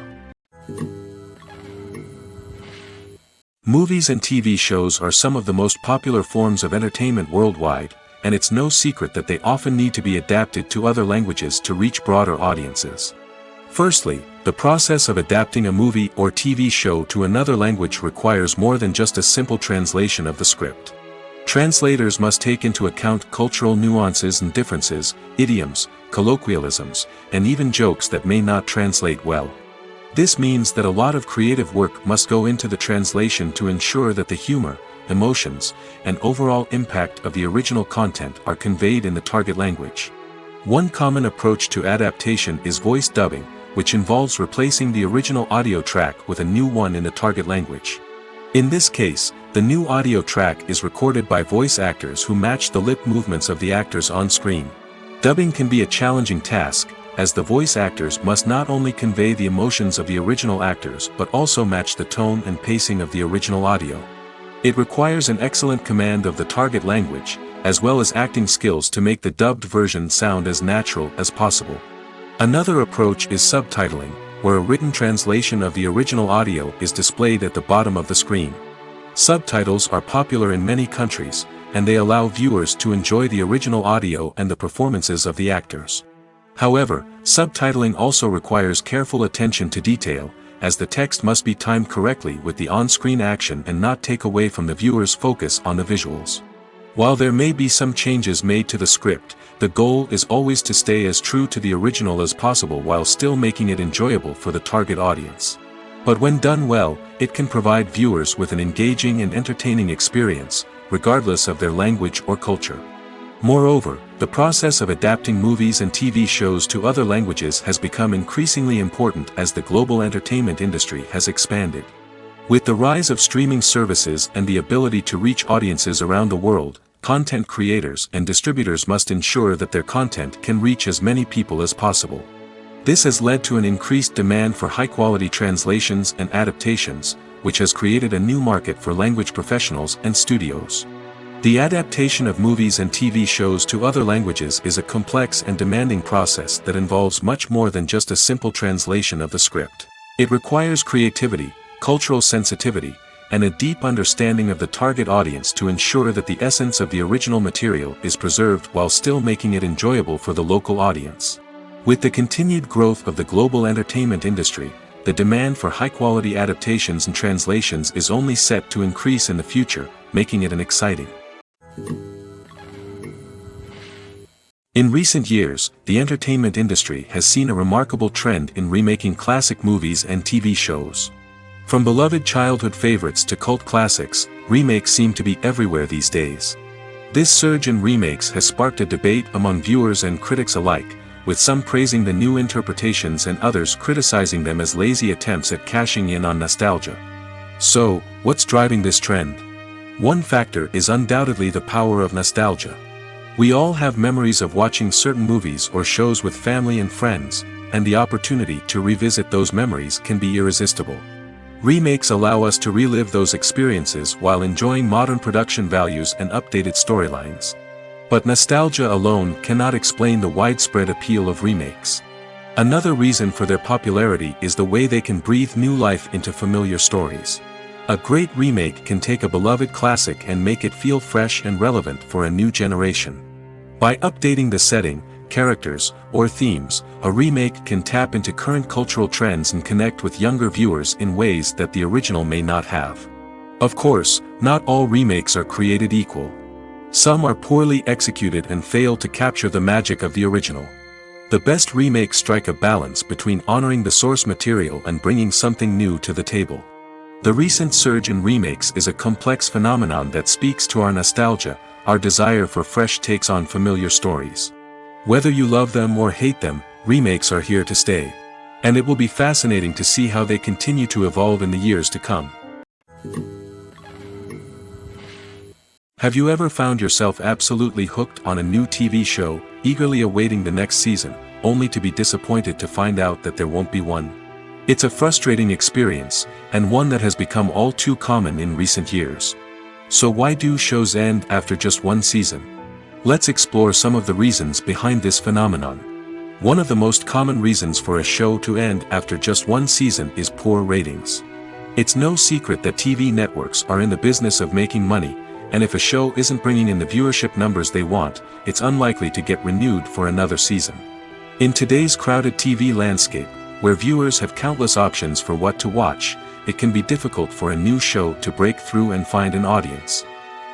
Movies and TV shows are some of the most popular forms of entertainment worldwide, and it's no secret that they often need to be adapted to other languages to reach broader audiences. Firstly, the process of adapting a movie or TV show to another language requires more than just a simple translation of the script. Translators must take into account cultural nuances and differences, idioms, colloquialisms, and even jokes that may not translate well. This means that a lot of creative work must go into the translation to ensure that the humor, emotions, and overall impact of the original content are conveyed in the target language. One common approach to adaptation is voice dubbing, which involves replacing the original audio track with a new one in the target language. In this case, the new audio track is recorded by voice actors who match the lip movements of the actors on screen. Dubbing can be a challenging task, as the voice actors must not only convey the emotions of the original actors but also match the tone and pacing of the original audio. It requires an excellent command of the target language, as well as acting skills to make the dubbed version sound as natural as possible. Another approach is subtitling, where a written translation of the original audio is displayed at the bottom of the screen. Subtitles are popular in many countries, and they allow viewers to enjoy the original audio and the performances of the actors. However, subtitling also requires careful attention to detail, as the text must be timed correctly with the on-screen action and not take away from the viewer's focus on the visuals. While there may be some changes made to the script, the goal is always to stay as true to the original as possible while still making it enjoyable for the target audience. But when done well, it can provide viewers with an engaging and entertaining experience, regardless of their language or culture. Moreover, the process of adapting movies and TV shows to other languages has become increasingly important as the global entertainment industry has expanded. With the rise of streaming services and the ability to reach audiences around the world, content creators and distributors must ensure that their content can reach as many people as possible. This has led to an increased demand for high-quality translations and adaptations, which has created a new market for language professionals and studios. The adaptation of movies and TV shows to other languages is a complex and demanding process that involves much more than just a simple translation of the script. It requires creativity, cultural sensitivity, and a deep understanding of the target audience to ensure that the essence of the original material is preserved while still making it enjoyable for the local audience. With the continued growth of the global entertainment industry, the demand for high-quality adaptations and translations is only set to increase in the future, making it an exciting. In recent years, the entertainment industry has seen a remarkable trend in remaking classic movies and TV shows. From beloved childhood favorites to cult classics, remakes seem to be everywhere these days. This surge in remakes has sparked a debate among viewers and critics alike, with some praising the new interpretations and others criticizing them as lazy attempts at cashing in on nostalgia. So, what's driving this trend? One factor is undoubtedly the power of nostalgia. We all have memories of watching certain movies or shows with family and friends, and the opportunity to revisit those memories can be irresistible. Remakes allow us to relive those experiences while enjoying modern production values and updated storylines. But nostalgia alone cannot explain the widespread appeal of remakes. Another reason for their popularity is the way they can breathe new life into familiar stories. A great remake can take a beloved classic and make it feel fresh and relevant for a new generation. By updating the setting, characters, or themes, a remake can tap into current cultural trends and connect with younger viewers in ways that the original may not have. Of course, not all remakes are created equal. Some are poorly executed and fail to capture the magic of the original. The best remakes strike a balance between honoring the source material and bringing something new to the table. The recent surge in remakes is a complex phenomenon that speaks to our nostalgia, our desire for fresh takes on familiar stories. Whether you love them or hate them, remakes are here to stay. And it will be fascinating to see how they continue to evolve in the years to come. Have you ever found yourself absolutely hooked on a new TV show, eagerly awaiting the next season, only to be disappointed to find out that there won't be one? It's a frustrating experience, and one that has become all too common in recent years. So why do shows end after just one season? Let's explore some of the reasons behind this phenomenon. One of the most common reasons for a show to end after just one season is poor ratings. It's no secret that TV networks are in the business of making money, and if a show isn't bringing in the viewership numbers they want, it's unlikely to get renewed for another season. In today's crowded TV landscape, where viewers have countless options for what to watch, it can be difficult for a new show to break through and find an audience.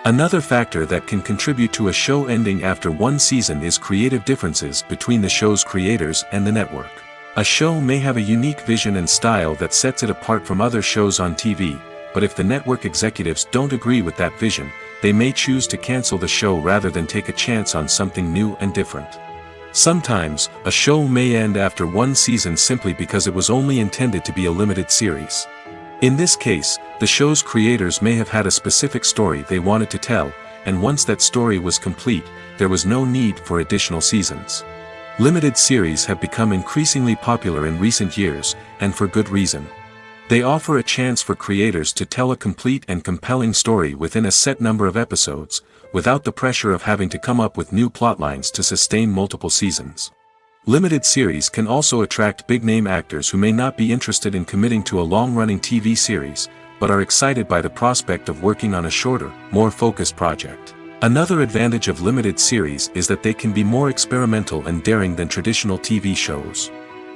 Another factor that can contribute to a show ending after one season is creative differences between the show's creators and the network. A show may have a unique vision and style that sets it apart from other shows on TV, but if the network executives don't agree with that vision, they may choose to cancel the show rather than take a chance on something new and different. Sometimes, a show may end after one season simply because it was only intended to be a limited series. In this case, the show's creators may have had a specific story they wanted to tell, and once that story was complete, there was no need for additional seasons. Limited series have become increasingly popular in recent years, and for good reason. They offer a chance for creators to tell a complete and compelling story within a set number of episodes, without the pressure of having to come up with new plotlines to sustain multiple seasons. Limited series can also attract big-name actors who may not be interested in committing to a long-running TV series, but are excited by the prospect of working on a shorter, more focused project. Another advantage of limited series is that they can be more experimental and daring than traditional TV shows.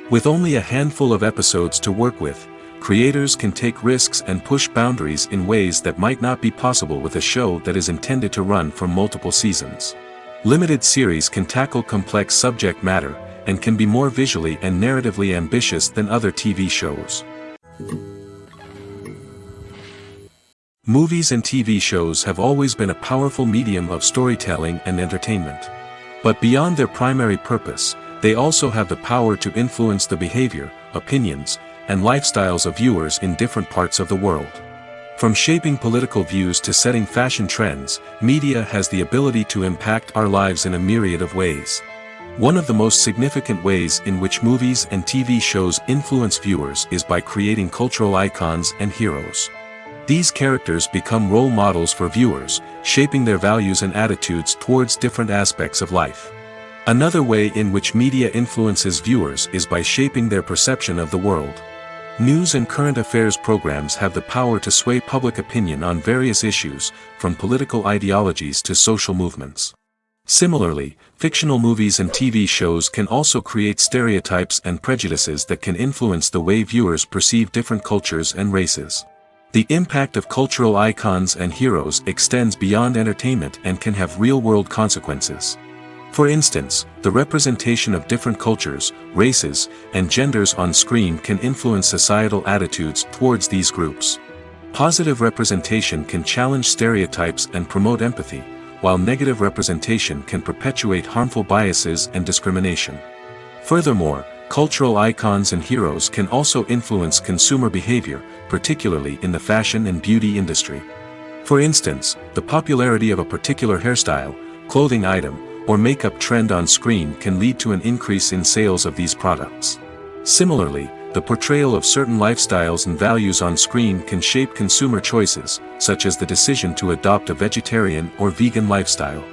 With only a handful of episodes to work with, creators can take risks and push boundaries in ways that might not be possible with a show that is intended to run for multiple seasons. Limited series can tackle complex subject matter, and can be more visually and narratively ambitious than other TV shows. Movies and TV shows have always been a powerful medium of storytelling and entertainment. But beyond their primary purpose, they also have the power to influence the behavior, opinions, and lifestyles of viewers in different parts of the world. From shaping political views to setting fashion trends, media has the ability to impact our lives in a myriad of ways. One of the most significant ways in which movies and TV shows influence viewers is by creating cultural icons and heroes. These characters become role models for viewers, shaping their values and attitudes towards different aspects of life. Another way in which media influences viewers is by shaping their perception of the world. News and current affairs programs have the power to sway public opinion on various issues, from political ideologies to social movements. Similarly, fictional movies and TV shows can also create stereotypes and prejudices that can influence the way viewers perceive different cultures and races. The impact of cultural icons and heroes extends beyond entertainment and can have real-world consequences. For instance, the representation of different cultures, races, and genders on screen can influence societal attitudes towards these groups. Positive representation can challenge stereotypes and promote empathy, while negative representation can perpetuate harmful biases and discrimination. Furthermore, cultural icons and heroes can also influence consumer behavior, particularly in the fashion and beauty industry. For instance, the popularity of a particular hairstyle, clothing item, or makeup trend on screen can lead to an increase in sales of these products. Similarly, the portrayal of certain lifestyles and values on screen can shape consumer choices, such as the decision to adopt a vegetarian or vegan lifestyle.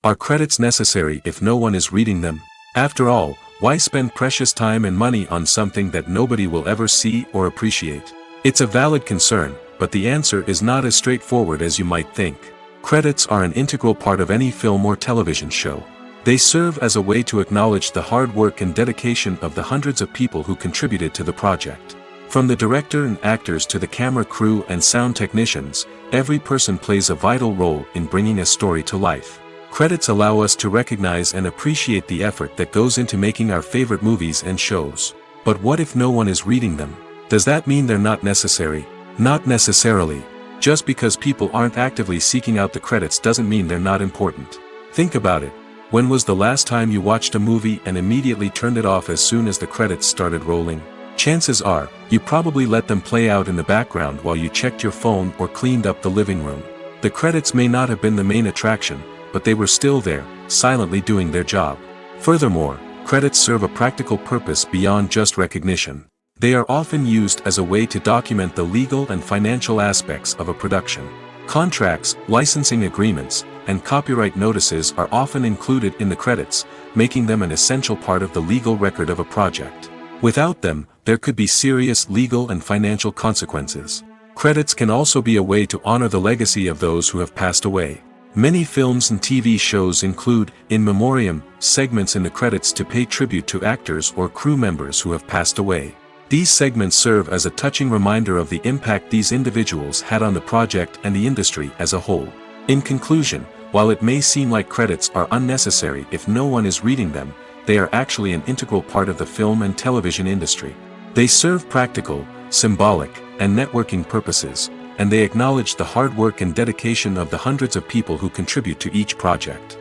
Are credits necessary if no one is reading them? After all, why spend precious time and money on something that nobody will ever see or appreciate? It's a valid concern, but the answer is not as straightforward as you might think. Credits are an integral part of any film or television show. They serve as a way to acknowledge the hard work and dedication of the hundreds of people who contributed to the project. From the director and actors to the camera crew and sound technicians, every person plays a vital role in bringing a story to life. Credits allow us to recognize and appreciate the effort that goes into making our favorite movies and shows. But what if no one is reading them? Does that mean they're not necessary? Not necessarily. Just because people aren't actively seeking out the credits doesn't mean they're not important. Think about it. When was the last time you watched a movie and immediately turned it off as soon as the credits started rolling? Chances are, you probably let them play out in the background while you checked your phone or cleaned up the living room. The credits may not have been the main attraction, but they were still there, silently doing their job. Furthermore, credits serve a practical purpose beyond just recognition. They are often used as a way to document the legal and financial aspects of a production. Contracts, licensing agreements, and copyright notices are often included in the credits, making them an essential part of the legal record of a project. Without them, there could be serious legal and financial consequences. Credits can also be a way to honor the legacy of those who have passed away. Many films and TV shows include, in memoriam, segments in the credits to pay tribute to actors or crew members who have passed away. These segments serve as a touching reminder of the impact these individuals had on the project and the industry as a whole. In conclusion, while it may seem like credits are unnecessary if no one is reading them, they are actually an integral part of the film and television industry. They serve practical, symbolic, and networking purposes, and they acknowledge the hard work and dedication of the hundreds of people who contribute to each project.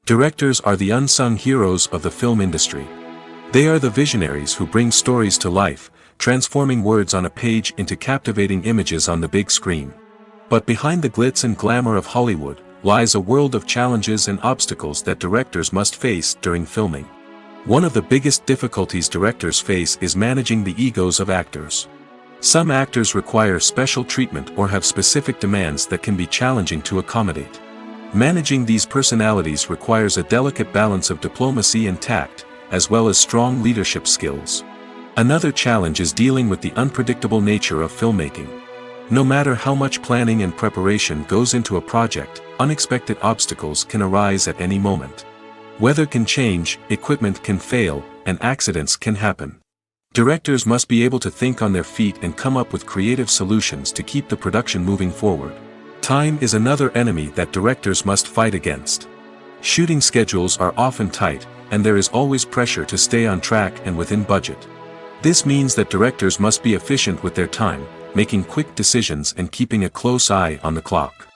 Directors are the unsung heroes of the film industry. They are the visionaries who bring stories to life, transforming words on a page into captivating images on the big screen. But behind the glitz and glamour of Hollywood, lies a world of challenges and obstacles that directors must face during filming. One of the biggest difficulties directors face is managing the egos of actors. Some actors require special treatment or have specific demands that can be challenging to accommodate. Managing these personalities requires a delicate balance of diplomacy and tact, as well as strong leadership skills. Another challenge is dealing with the unpredictable nature of filmmaking. No matter how much planning and preparation goes into a project, unexpected obstacles can arise at any moment. Weather can change, equipment can fail, and accidents can happen. Directors must be able to think on their feet and come up with creative solutions to keep the production moving forward. Time is another enemy that directors must fight against. Shooting schedules are often tight, and there is always pressure to stay on track and within budget. This means that directors must be efficient with their time, making quick decisions and keeping a close eye on the clock.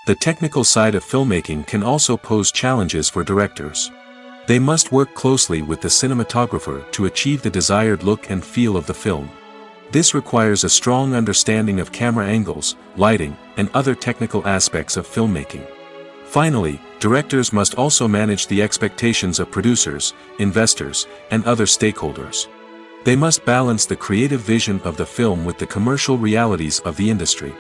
The technical side of filmmaking can also pose challenges for directors. They must work closely with the cinematographer to achieve the desired look and feel of the film. This requires a strong understanding of camera angles, lighting, and other technical aspects of filmmaking. Finally, directors must also manage the expectations of producers, investors, and other stakeholders. They must balance the creative vision of the film with the commercial realities of the industry.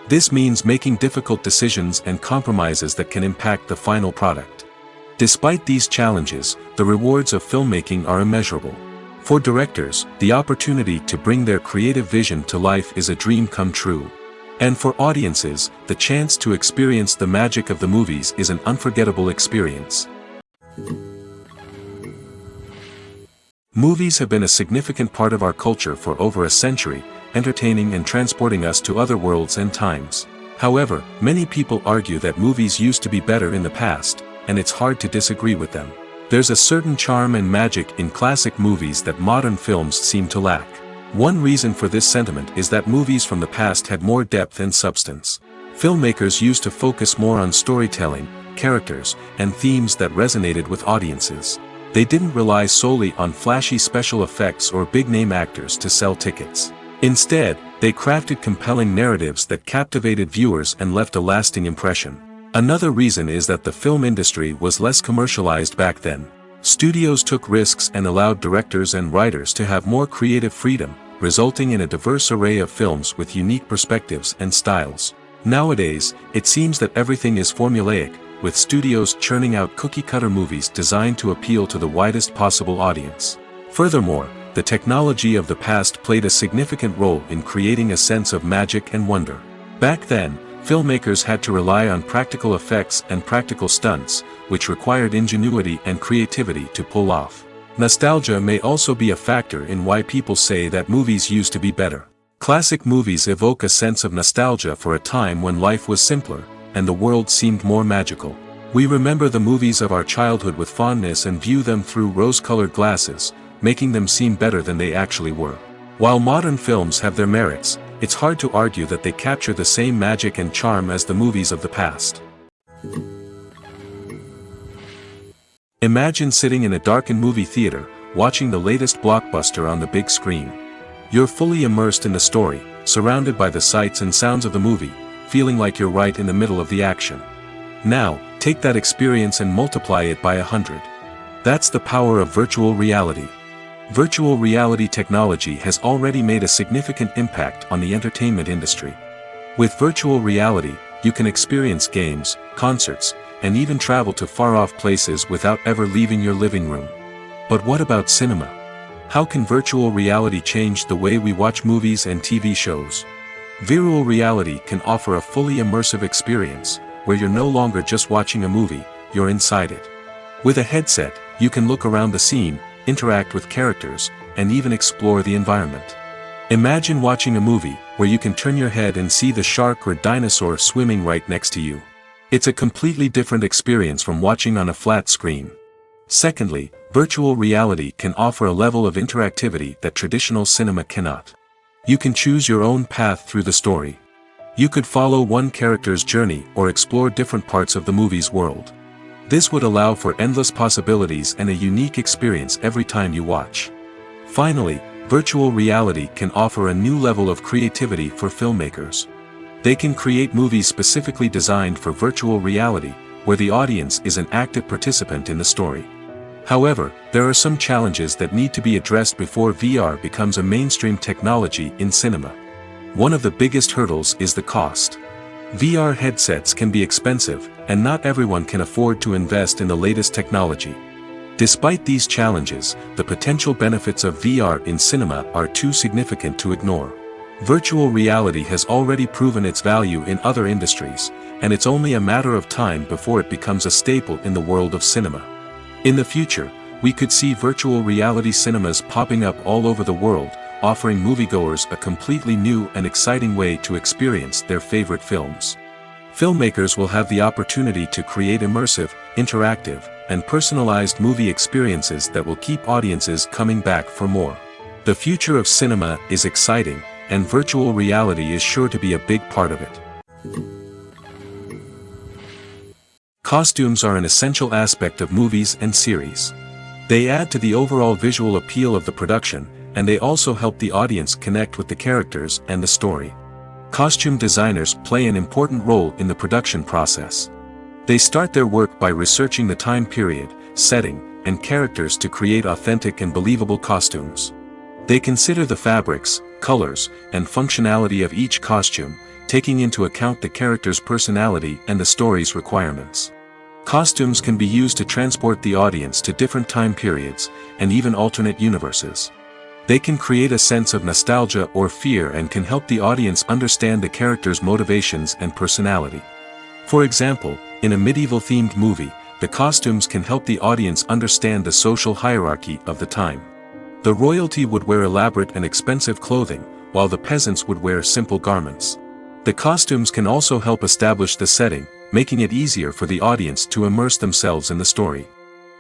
This means making difficult decisions and compromises that can impact the final product. Despite these challenges, the rewards of filmmaking are immeasurable. For directors, the opportunity to bring their creative vision to life is a dream come true. And for audiences, the chance to experience the magic of the movies is an unforgettable experience. Movies have been a significant part of our culture for over a century, entertaining and transporting us to other worlds and times. However, many people argue that movies used to be better in the past, and it's hard to disagree with them. There's a certain charm and magic in classic movies that modern films seem to lack. One reason for this sentiment is that movies from the past had more depth and substance. Filmmakers used to focus more on storytelling, characters, and themes that resonated with audiences. They didn't rely solely on flashy special effects or big-name actors to sell tickets. Instead, they crafted compelling narratives that captivated viewers and left a lasting impression. Another reason is that the film industry was less commercialized back then. Studios took risks and allowed directors and writers to have more creative freedom, resulting in a diverse array of films with unique perspectives and styles. Nowadays, it seems that everything is formulaic, with studios churning out cookie-cutter movies designed to appeal to the widest possible audience. Furthermore, the technology of the past played a significant role in creating a sense of magic and wonder. Back then, filmmakers had to rely on practical effects and practical stunts, which required ingenuity and creativity to pull off. Nostalgia may also be a factor in why people say that movies used to be better. Classic movies evoke a sense of nostalgia for a time when life was simpler, and the world seemed more magical. We remember the movies of our childhood with fondness and view them through rose-colored glasses, making them seem better than they actually were. While modern films have their merits, it's hard to argue that they capture the same magic and charm as the movies of the past. Imagine sitting in a darkened movie theater, watching the latest blockbuster on the big screen. You're fully immersed in the story, surrounded by the sights and sounds of the movie, feeling like you're right in the middle of the action. Now, take that experience and multiply it by 100. That's the power of virtual reality. Virtual reality technology has already made a significant impact on the entertainment industry. With virtual reality, you can experience games, concerts, and even travel to far-off places without ever leaving your living room. But what about cinema? How can virtual reality change the way we watch movies and TV shows? Virtual reality can offer a fully immersive experience, where you're no longer just watching a movie, you're inside it. With a headset, you can look around the scene, interact with characters, and even explore the environment. Imagine watching a movie where you can turn your head and see the shark or dinosaur swimming right next to you. It's a completely different experience from watching on a flat screen. Secondly, virtual reality can offer a level of interactivity that traditional cinema cannot. You can choose your own path through the story. You could follow one character's journey or explore different parts of the movie's world. This would allow for endless possibilities and a unique experience every time you watch. Finally, virtual reality can offer a new level of creativity for filmmakers. They can create movies specifically designed for virtual reality, where the audience is an active participant in the story. However, there are some challenges that need to be addressed before VR becomes a mainstream technology in cinema. One of the biggest hurdles is the cost. VR headsets can be expensive, and not everyone can afford to invest in the latest technology. Despite these challenges, the potential benefits of VR in cinema are too significant to ignore. Virtual reality has already proven its value in other industries, and it's only a matter of time before it becomes a staple in the world of cinema. In the future, we could see virtual reality cinemas popping up all over the world, offering moviegoers a completely new and exciting way to experience their favorite films. Filmmakers will have the opportunity to create immersive, interactive, and personalized movie experiences that will keep audiences coming back for more. The future of cinema is exciting, and virtual reality is sure to be a big part of it. Costumes are an essential aspect of movies and series. They add to the overall visual appeal of the production, and they also help the audience connect with the characters and the story. Costume designers play an important role in the production process. They start their work by researching the time period, setting, and characters to create authentic and believable costumes. They consider the fabrics, colors, and functionality of each costume, taking into account the character's personality and the story's requirements. Costumes can be used to transport the audience to different time periods, and even alternate universes. They can create a sense of nostalgia or fear and can help the audience understand the character's motivations and personality. For example, in a medieval-themed movie, the costumes can help the audience understand the social hierarchy of the time. The royalty would wear elaborate and expensive clothing, while the peasants would wear simple garments. The costumes can also help establish the setting, making it easier for the audience to immerse themselves in the story.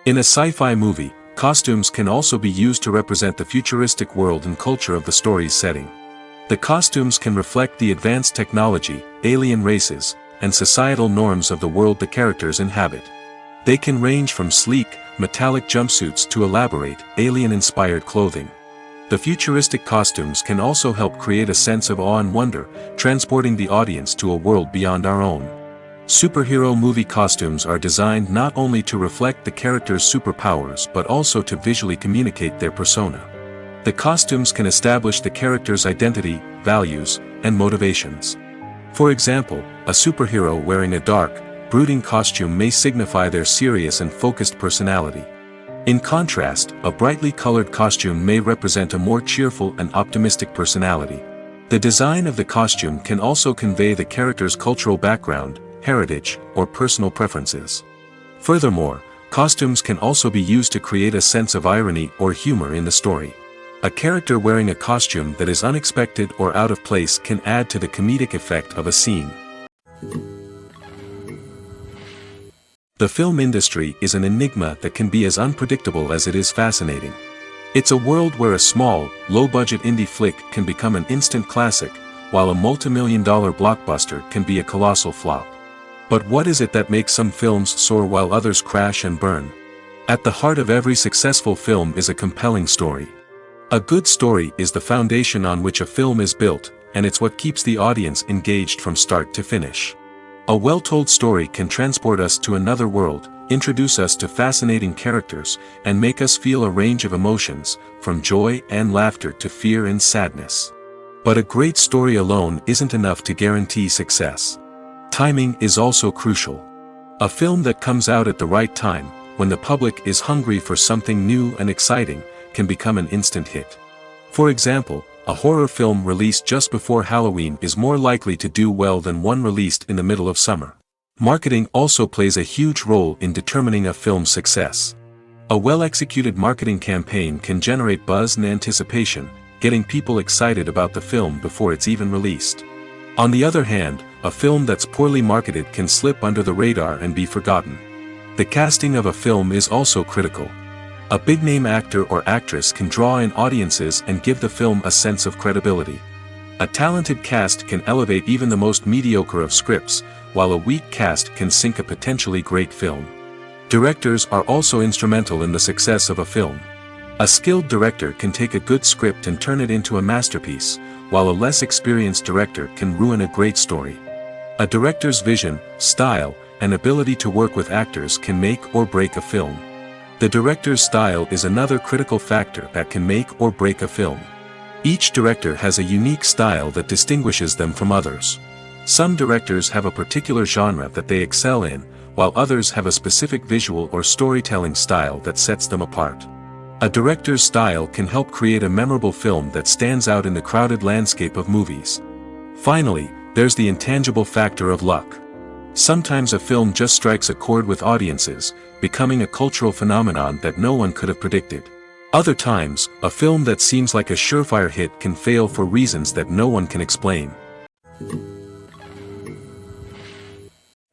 In a sci-fi movie, Costumes can also be used to represent the futuristic world and culture of the story's setting. The costumes can reflect the advanced technology, alien races, and societal norms of the world the characters inhabit. They can range from sleek, metallic jumpsuits to elaborate, alien-inspired clothing. The futuristic costumes can also help create a sense of awe and wonder, transporting the audience to a world beyond our own. Superhero movie costumes are designed not only to reflect the character's superpowers but also to visually communicate their persona. The costumes can establish the character's identity, values, and motivations. For example, a superhero wearing a dark, brooding costume may signify their serious and focused personality. In contrast, a brightly colored costume may represent a more cheerful and optimistic personality. The design of the costume can also convey the character's cultural background, heritage, or personal preferences. Furthermore, costumes can also be used to create a sense of irony or humor in the story. A character wearing a costume that is unexpected or out of place can add to the comedic effect of a scene. The film industry is an enigma that can be as unpredictable as it is fascinating. It's a world where a small, low-budget indie flick can become an instant classic, while a multi-million-dollar blockbuster can be a colossal flop. But what is it that makes some films soar while others crash and burn? At the heart of every successful film is a compelling story. A good story is the foundation on which a film is built, and it's what keeps the audience engaged from start to finish. A well-told story can transport us to another world, introduce us to fascinating characters, and make us feel a range of emotions, from joy and laughter to fear and sadness. But a great story alone isn't enough to guarantee success. Timing is also crucial. A film that comes out at the right time, when the public is hungry for something new and exciting, can become an instant hit. For example, a horror film released just before Halloween is more likely to do well than one released in the middle of summer. Marketing also plays a huge role in determining a film's success. A well-executed marketing campaign can generate buzz and anticipation, getting people excited about the film before it's even released. On the other hand, a film that's poorly marketed can slip under the radar and be forgotten. The casting of a film is also critical. A big-name actor or actress can draw in audiences and give the film a sense of credibility. A talented cast can elevate even the most mediocre of scripts, while a weak cast can sink a potentially great film. Directors are also instrumental in the success of a film. A skilled director can take a good script and turn it into a masterpiece, while a less experienced director can ruin a great story. A director's vision, style, and ability to work with actors can make or break a film. The director's style is another critical factor that can make or break a film. Each director has a unique style that distinguishes them from others. Some directors have a particular genre that they excel in, while others have a specific visual or storytelling style that sets them apart. A director's style can help create a memorable film that stands out in the crowded landscape of movies. Finally, there's the intangible factor of luck. Sometimes a film just strikes a chord with audiences, becoming a cultural phenomenon that no one could have predicted. Other times, a film that seems like a surefire hit can fail for reasons that no one can explain.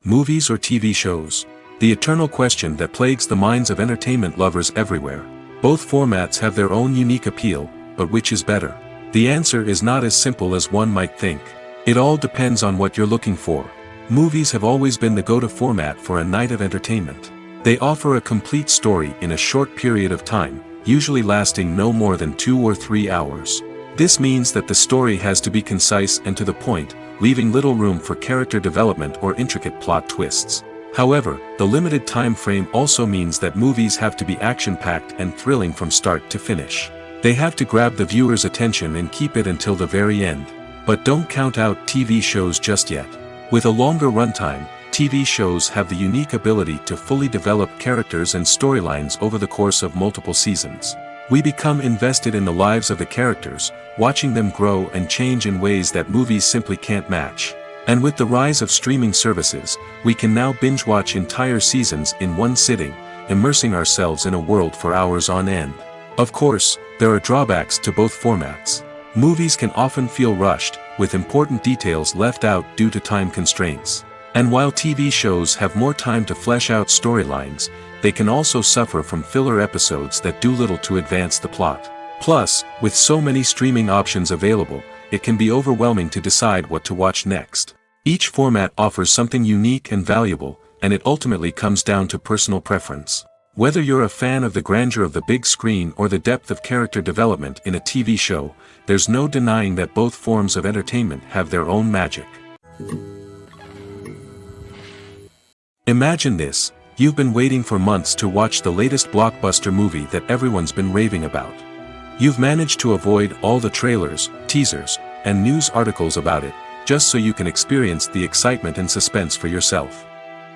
Movies or TV shows? The eternal question that plagues the minds of entertainment lovers everywhere. Both formats have their own unique appeal, but which is better? The answer is not as simple as one might think. It all depends on what you're looking for. Movies have always been the go-to format for a night of entertainment. They offer a complete story in a short period of time, usually lasting no more than 2 or 3 hours. This means that the story has to be concise and to the point, leaving little room for character development or intricate plot twists. However, the limited time frame also means that movies have to be action-packed and thrilling from start to finish. They have to grab the viewer's attention and keep it until the very end. But don't count out TV shows just yet. With a longer runtime, TV shows have the unique ability to fully develop characters and storylines over the course of multiple seasons. We become invested in the lives of the characters, watching them grow and change in ways that movies simply can't match. And with the rise of streaming services, we can now binge-watch entire seasons in one sitting, immersing ourselves in a world for hours on end. Of course, there are drawbacks to both formats. Movies can often feel rushed, with important details left out due to time constraints. And while TV shows have more time to flesh out storylines, they can also suffer from filler episodes that do little to advance the plot. Plus, with so many streaming options available, it can be overwhelming to decide what to watch next. Each format offers something unique and valuable, and it ultimately comes down to personal preference. Whether you're a fan of the grandeur of the big screen or the depth of character development in a TV show, there's no denying that both forms of entertainment have their own magic. Imagine this: you've been waiting for months to watch the latest blockbuster movie that everyone's been raving about. You've managed to avoid all the trailers, teasers, and news articles about it, just so you can experience the excitement and suspense for yourself.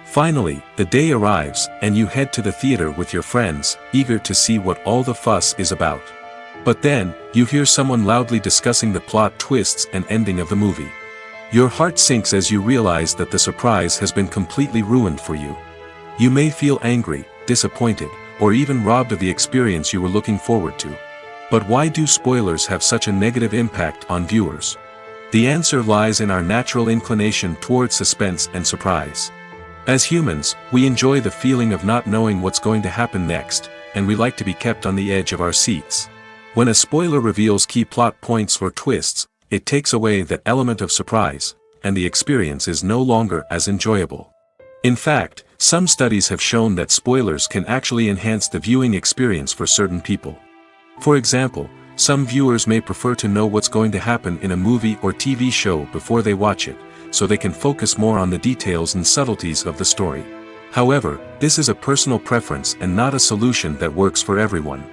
Finally, the day arrives, and you head to the theater with your friends, eager to see what all the fuss is about. But then, you hear someone loudly discussing the plot twists and ending of the movie. Your heart sinks as you realize that the surprise has been completely ruined for you. You may feel angry, disappointed, or even robbed of the experience you were looking forward to. But why do spoilers have such a negative impact on viewers? The answer lies in our natural inclination towards suspense and surprise. As humans, we enjoy the feeling of not knowing what's going to happen next, and we like to be kept on the edge of our seats. When a spoiler reveals key plot points or twists, it takes away that element of surprise, and the experience is no longer as enjoyable. In fact, some studies have shown that spoilers can actually enhance the viewing experience for certain people. For example, some viewers may prefer to know what's going to happen in a movie or TV show before they watch it, so they can focus more on the details and subtleties of the story. However, this is a personal preference and not a solution that works for everyone.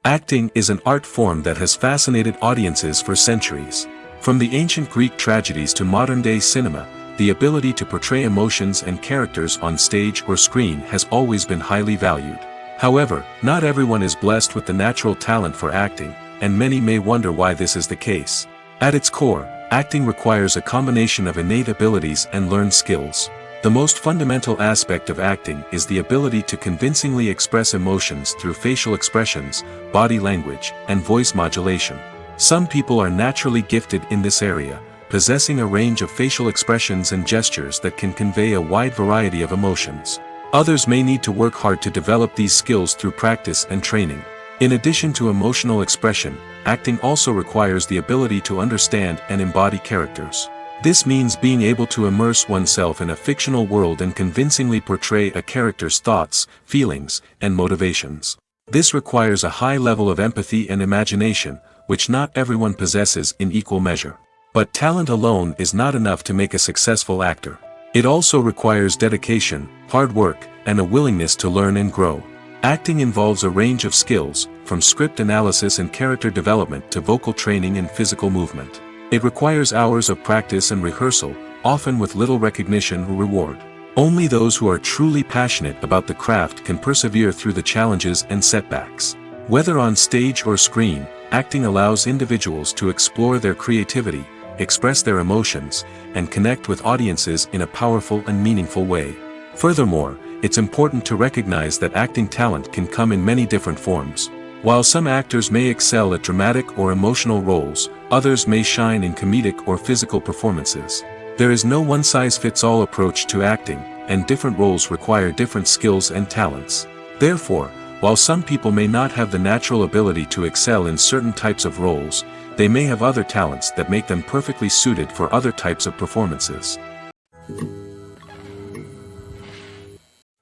Acting is an art form that has fascinated audiences for centuries. From the ancient Greek tragedies to modern-day cinema, the ability to portray emotions and characters on stage or screen has always been highly valued. However, not everyone is blessed with the natural talent for acting, and many may wonder why this is the case. At its core, acting requires a combination of innate abilities and learned skills. The most fundamental aspect of acting is the ability to convincingly express emotions through facial expressions, body language, and voice modulation. Some people are naturally gifted in this area, possessing a range of facial expressions and gestures that can convey a wide variety of emotions. Others may need to work hard to develop these skills through practice and training. In addition to emotional expression, acting also requires the ability to understand and embody characters. This means being able to immerse oneself in a fictional world and convincingly portray a character's thoughts, feelings, and motivations. This requires a high level of empathy and imagination, which not everyone possesses in equal measure. But talent alone is not enough to make a successful actor. It also requires dedication, hard work, and a willingness to learn and grow. Acting involves a range of skills, from script analysis and character development to vocal training and physical movement. It requires hours of practice and rehearsal, often with little recognition or reward. Only those who are truly passionate about the craft can persevere through the challenges and setbacks. Whether on stage or screen, acting allows individuals to explore their creativity, express their emotions, and connect with audiences in a powerful and meaningful way. Furthermore, it's important to recognize that acting talent can come in many different forms. While some actors may excel at dramatic or emotional roles, others may shine in comedic or physical performances. There is no one-size-fits-all approach to acting, and different roles require different skills and talents. Therefore, while some people may not have the natural ability to excel in certain types of roles, they may have other talents that make them perfectly suited for other types of performances.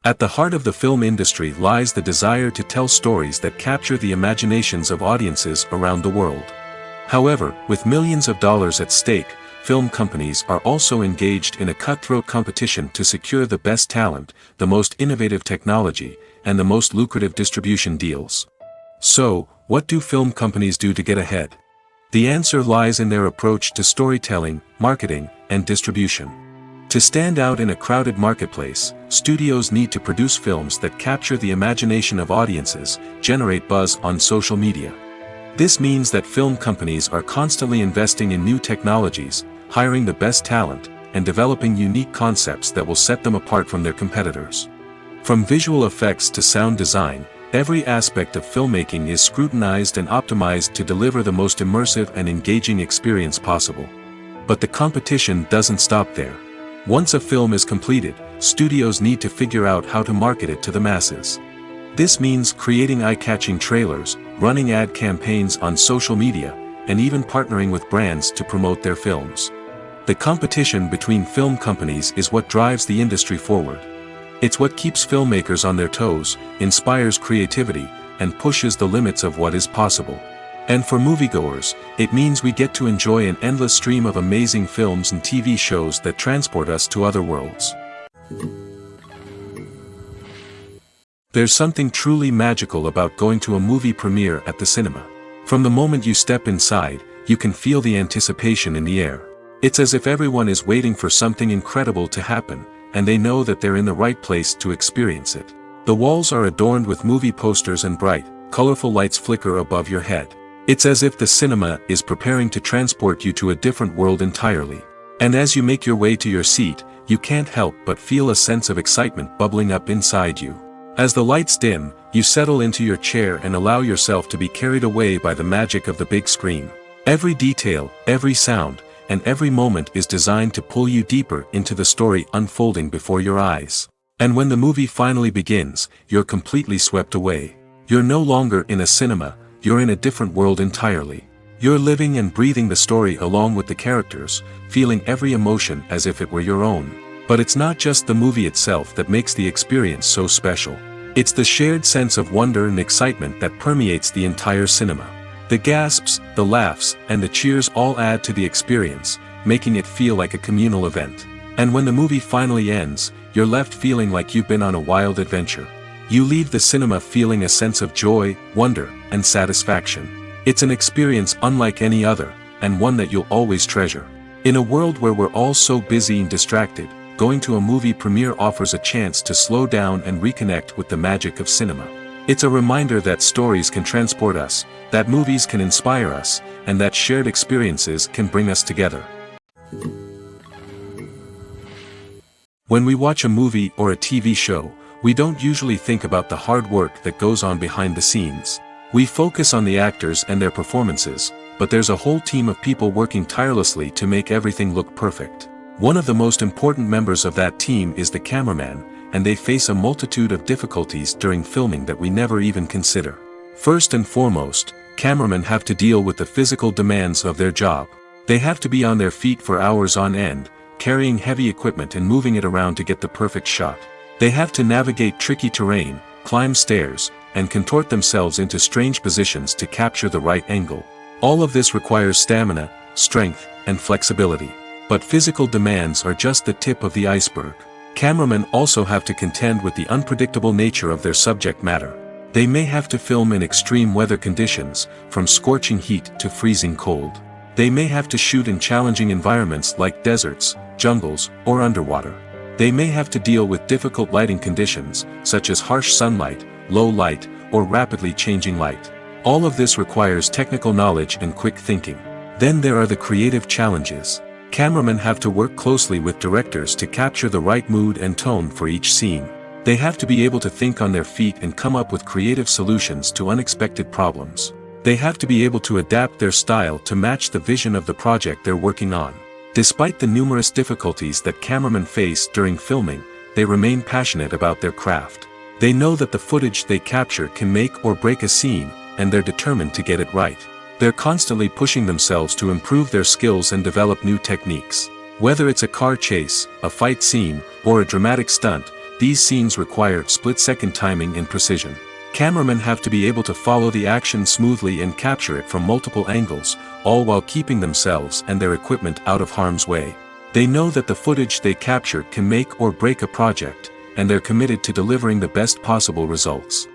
At the heart of the film industry lies the desire to tell stories that capture the imaginations of audiences around the world. However, with millions of dollars at stake, film companies are also engaged in a cutthroat competition to secure the best talent, the most innovative technology, and the most lucrative distribution deals. So, what do film companies do to get ahead? The answer lies in their approach to storytelling, marketing, and distribution. To stand out in a crowded marketplace, studios need to produce films that capture the imagination of audiences, generate buzz on social media. This means that film companies are constantly investing in new technologies, hiring the best talent, and developing unique concepts that will set them apart from their competitors. From visual effects to sound design, every aspect of filmmaking is scrutinized and optimized to deliver the most immersive and engaging experience possible. But the competition doesn't stop there. Once a film is completed, studios need to figure out how to market it to the masses. This means creating eye-catching trailers, running ad campaigns on social media, and even partnering with brands to promote their films. The competition between film companies is what drives the industry forward. It's what keeps filmmakers on their toes, inspires creativity, and pushes the limits of what is possible. And for moviegoers, it means we get to enjoy an endless stream of amazing films and TV shows that transport us to other worlds. There's something truly magical about going to a movie premiere at the cinema. From the moment you step inside, you can feel the anticipation in the air. It's as if everyone is waiting for something incredible to happen, and they know that they're in the right place to experience it. The walls are adorned with movie posters and bright, colorful lights flicker above your head. It's as if the cinema is preparing to transport you to a different world entirely. And as you make your way to your seat, you can't help but feel a sense of excitement bubbling up inside you. As the lights dim, you settle into your chair and allow yourself to be carried away by the magic of the big screen. Every detail, every sound, and every moment is designed to pull you deeper into the story unfolding before your eyes. And when the movie finally begins, you're completely swept away. You're no longer in a cinema, you're in a different world entirely. You're living and breathing the story along with the characters, feeling every emotion as if it were your own. But it's not just the movie itself that makes the experience so special. It's the shared sense of wonder and excitement that permeates the entire cinema. The gasps, the laughs, and the cheers all add to the experience, making it feel like a communal event. And when the movie finally ends, you're left feeling like you've been on a wild adventure. You leave the cinema feeling a sense of joy, wonder, and satisfaction. It's an experience unlike any other, and one that you'll always treasure. In a world where we're all so busy and distracted, going to a movie premiere offers a chance to slow down and reconnect with the magic of cinema. It's a reminder that stories can transport us, that movies can inspire us, and that shared experiences can bring us together. When we watch a movie or a TV show, we don't usually think about the hard work that goes on behind the scenes. We focus on the actors and their performances, but there's a whole team of people working tirelessly to make everything look perfect. One of the most important members of that team is the cameraman, and they face a multitude of difficulties during filming that we never even consider. First and foremost, cameramen have to deal with the physical demands of their job. They have to be on their feet for hours on end, carrying heavy equipment and moving it around to get the perfect shot. They have to navigate tricky terrain, climb stairs, and contort themselves into strange positions to capture the right angle. All of this requires stamina, strength, and flexibility. But physical demands are just the tip of the iceberg. Cameramen also have to contend with the unpredictable nature of their subject matter. They may have to film in extreme weather conditions, from scorching heat to freezing cold. They may have to shoot in challenging environments like deserts, jungles, or underwater. They may have to deal with difficult lighting conditions, such as harsh sunlight, low light, or rapidly changing light. All of this requires technical knowledge and quick thinking. Then there are the creative challenges. Cameramen have to work closely with directors to capture the right mood and tone for each scene. They have to be able to think on their feet and come up with creative solutions to unexpected problems. They have to be able to adapt their style to match the vision of the project they're working on. Despite the numerous difficulties that cameramen face during filming, they remain passionate about their craft. They know that the footage they capture can make or break a scene, and they're determined to get it right. They're constantly pushing themselves to improve their skills and develop new techniques. Whether it's a car chase, a fight scene, or a dramatic stunt, these scenes require split-second timing and precision. Cameramen have to be able to follow the action smoothly and capture it from multiple angles, all while keeping themselves and their equipment out of harm's way. They know that the footage they capture can make or break a project, and they're committed to delivering the best possible results.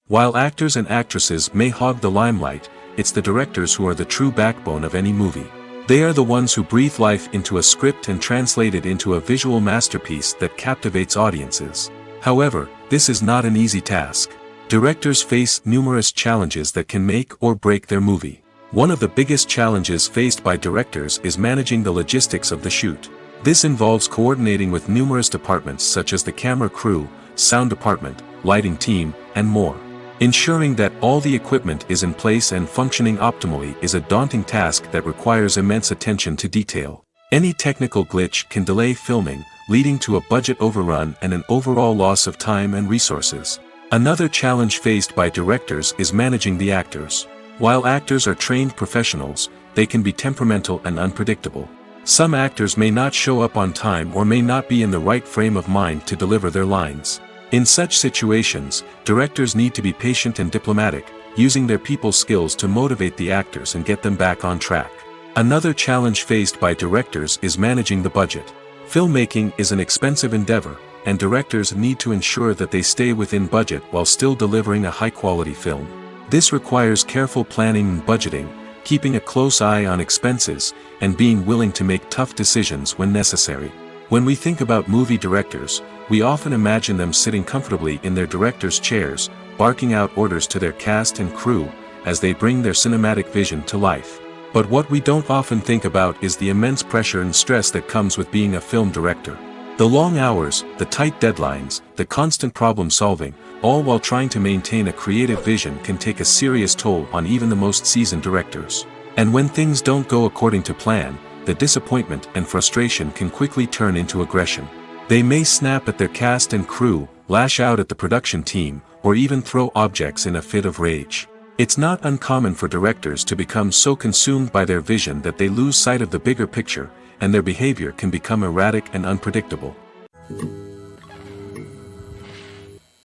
While actors and actresses may hog the limelight, it's the directors who are the true backbone of any movie. They are the ones who breathe life into a script and translate it into a visual masterpiece that captivates audiences. However, this is not an easy task. Directors face numerous challenges that can make or break their movie. One of the biggest challenges faced by directors is managing the logistics of the shoot. This involves coordinating with numerous departments such as the camera crew, sound department, lighting team, and more. Ensuring that all the equipment is in place and functioning optimally is a daunting task that requires immense attention to detail. Any technical glitch can delay filming, leading to a budget overrun and an overall loss of time and resources. Another challenge faced by directors is managing the actors. While actors are trained professionals, they can be temperamental and unpredictable. Some actors may not show up on time or may not be in the right frame of mind to deliver their lines. In such situations, directors need to be patient and diplomatic, using their people skills to motivate the actors and get them back on track. Another challenge faced by directors is managing the budget. Filmmaking is an expensive endeavor, and directors need to ensure that they stay within budget while still delivering a high-quality film. This requires careful planning and budgeting, keeping a close eye on expenses, and being willing to make tough decisions when necessary. When we think about movie directors, we often imagine them sitting comfortably in their director's chairs, barking out orders to their cast and crew, as they bring their cinematic vision to life. But what we don't often think about is the immense pressure and stress that comes with being a film director. The long hours, the tight deadlines, the constant problem solving, all while trying to maintain a creative vision can take a serious toll on even the most seasoned directors. And when things don't go according to plan, the disappointment and frustration can quickly turn into aggression. They may snap at their cast and crew, lash out at the production team, or even throw objects in a fit of rage. It's not uncommon for directors to become so consumed by their vision that they lose sight of the bigger picture, and their behavior can become erratic and unpredictable.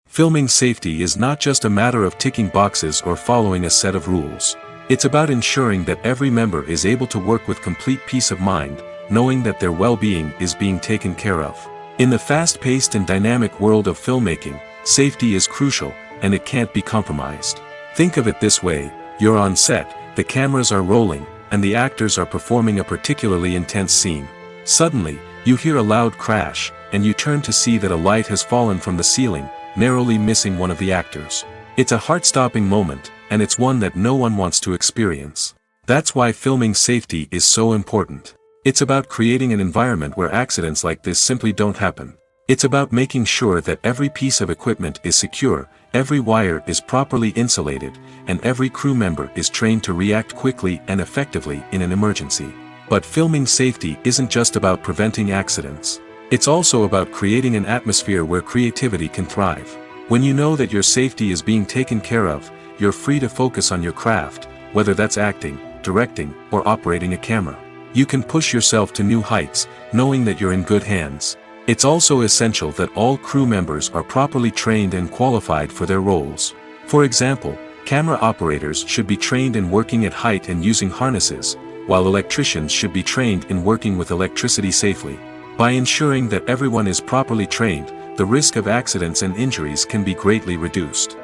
Filming safety is not just a matter of ticking boxes or following a set of rules. It's about ensuring that every member is able to work with complete peace of mind, knowing that their well-being is being taken care of. In the fast-paced and dynamic world of filmmaking, safety is crucial, and it can't be compromised. Think of it this way: you're on set, the cameras are rolling, and the actors are performing a particularly intense scene. Suddenly, you hear a loud crash, and you turn to see that a light has fallen from the ceiling, narrowly missing one of the actors. It's a heart-stopping moment, and it's one that no one wants to experience. That's why filming safety is so important. It's about creating an environment where accidents like this simply don't happen. It's about making sure that every piece of equipment is secure, every wire is properly insulated, and every crew member is trained to react quickly and effectively in an emergency. But filming safety isn't just about preventing accidents. It's also about creating an atmosphere where creativity can thrive. When you know that your safety is being taken care of, you're free to focus on your craft, whether that's acting, directing, or operating a camera. You can push yourself to new heights, knowing that you're in good hands. It's also essential that all crew members are properly trained and qualified for their roles. For example, camera operators should be trained in working at height and using harnesses, while electricians should be trained in working with electricity safely. By ensuring that everyone is properly trained, the risk of accidents and injuries can be greatly reduced.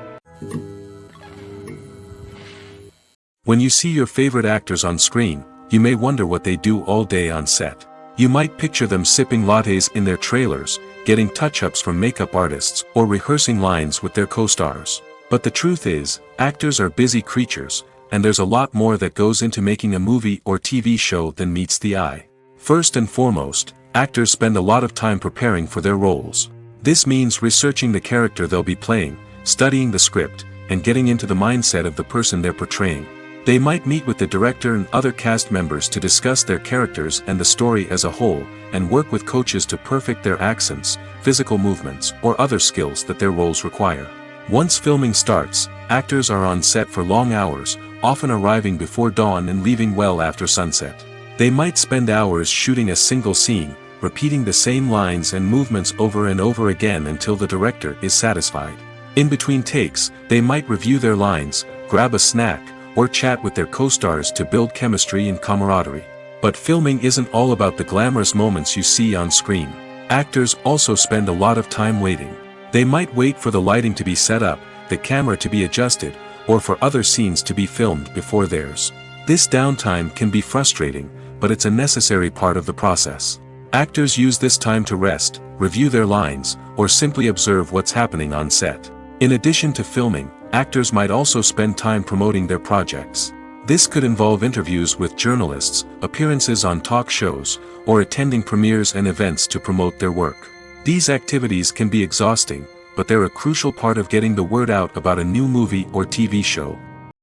When you see your favorite actors on screen, you may wonder what they do all day on set. You might picture them sipping lattes in their trailers, getting touch-ups from makeup artists, or rehearsing lines with their co-stars. But the truth is, actors are busy creatures, and there's a lot more that goes into making a movie or TV show than meets the eye. First and foremost, actors spend a lot of time preparing for their roles. This means researching the character they'll be playing, studying the script, and getting into the mindset of the person they're portraying. They might meet with the director and other cast members to discuss their characters and the story as a whole, and work with coaches to perfect their accents, physical movements, or other skills that their roles require. Once filming starts, actors are on set for long hours, often arriving before dawn and leaving well after sunset. They might spend hours shooting a single scene, repeating the same lines and movements over and over again until the director is satisfied. In between takes, they might review their lines, grab a snack, or chat with their co-stars to build chemistry and camaraderie. But filming isn't all about the glamorous moments you see on screen. Actors also spend a lot of time waiting. They might wait for the lighting to be set up, the camera to be adjusted, or for other scenes to be filmed before theirs. This downtime can be frustrating, but it's a necessary part of the process. Actors use this time to rest, review their lines, or simply observe what's happening on set. In addition to filming, actors might also spend time promoting their projects. This could involve interviews with journalists, appearances on talk shows, or attending premieres and events to promote their work. These activities can be exhausting, but they're a crucial part of getting the word out about a new movie or TV show.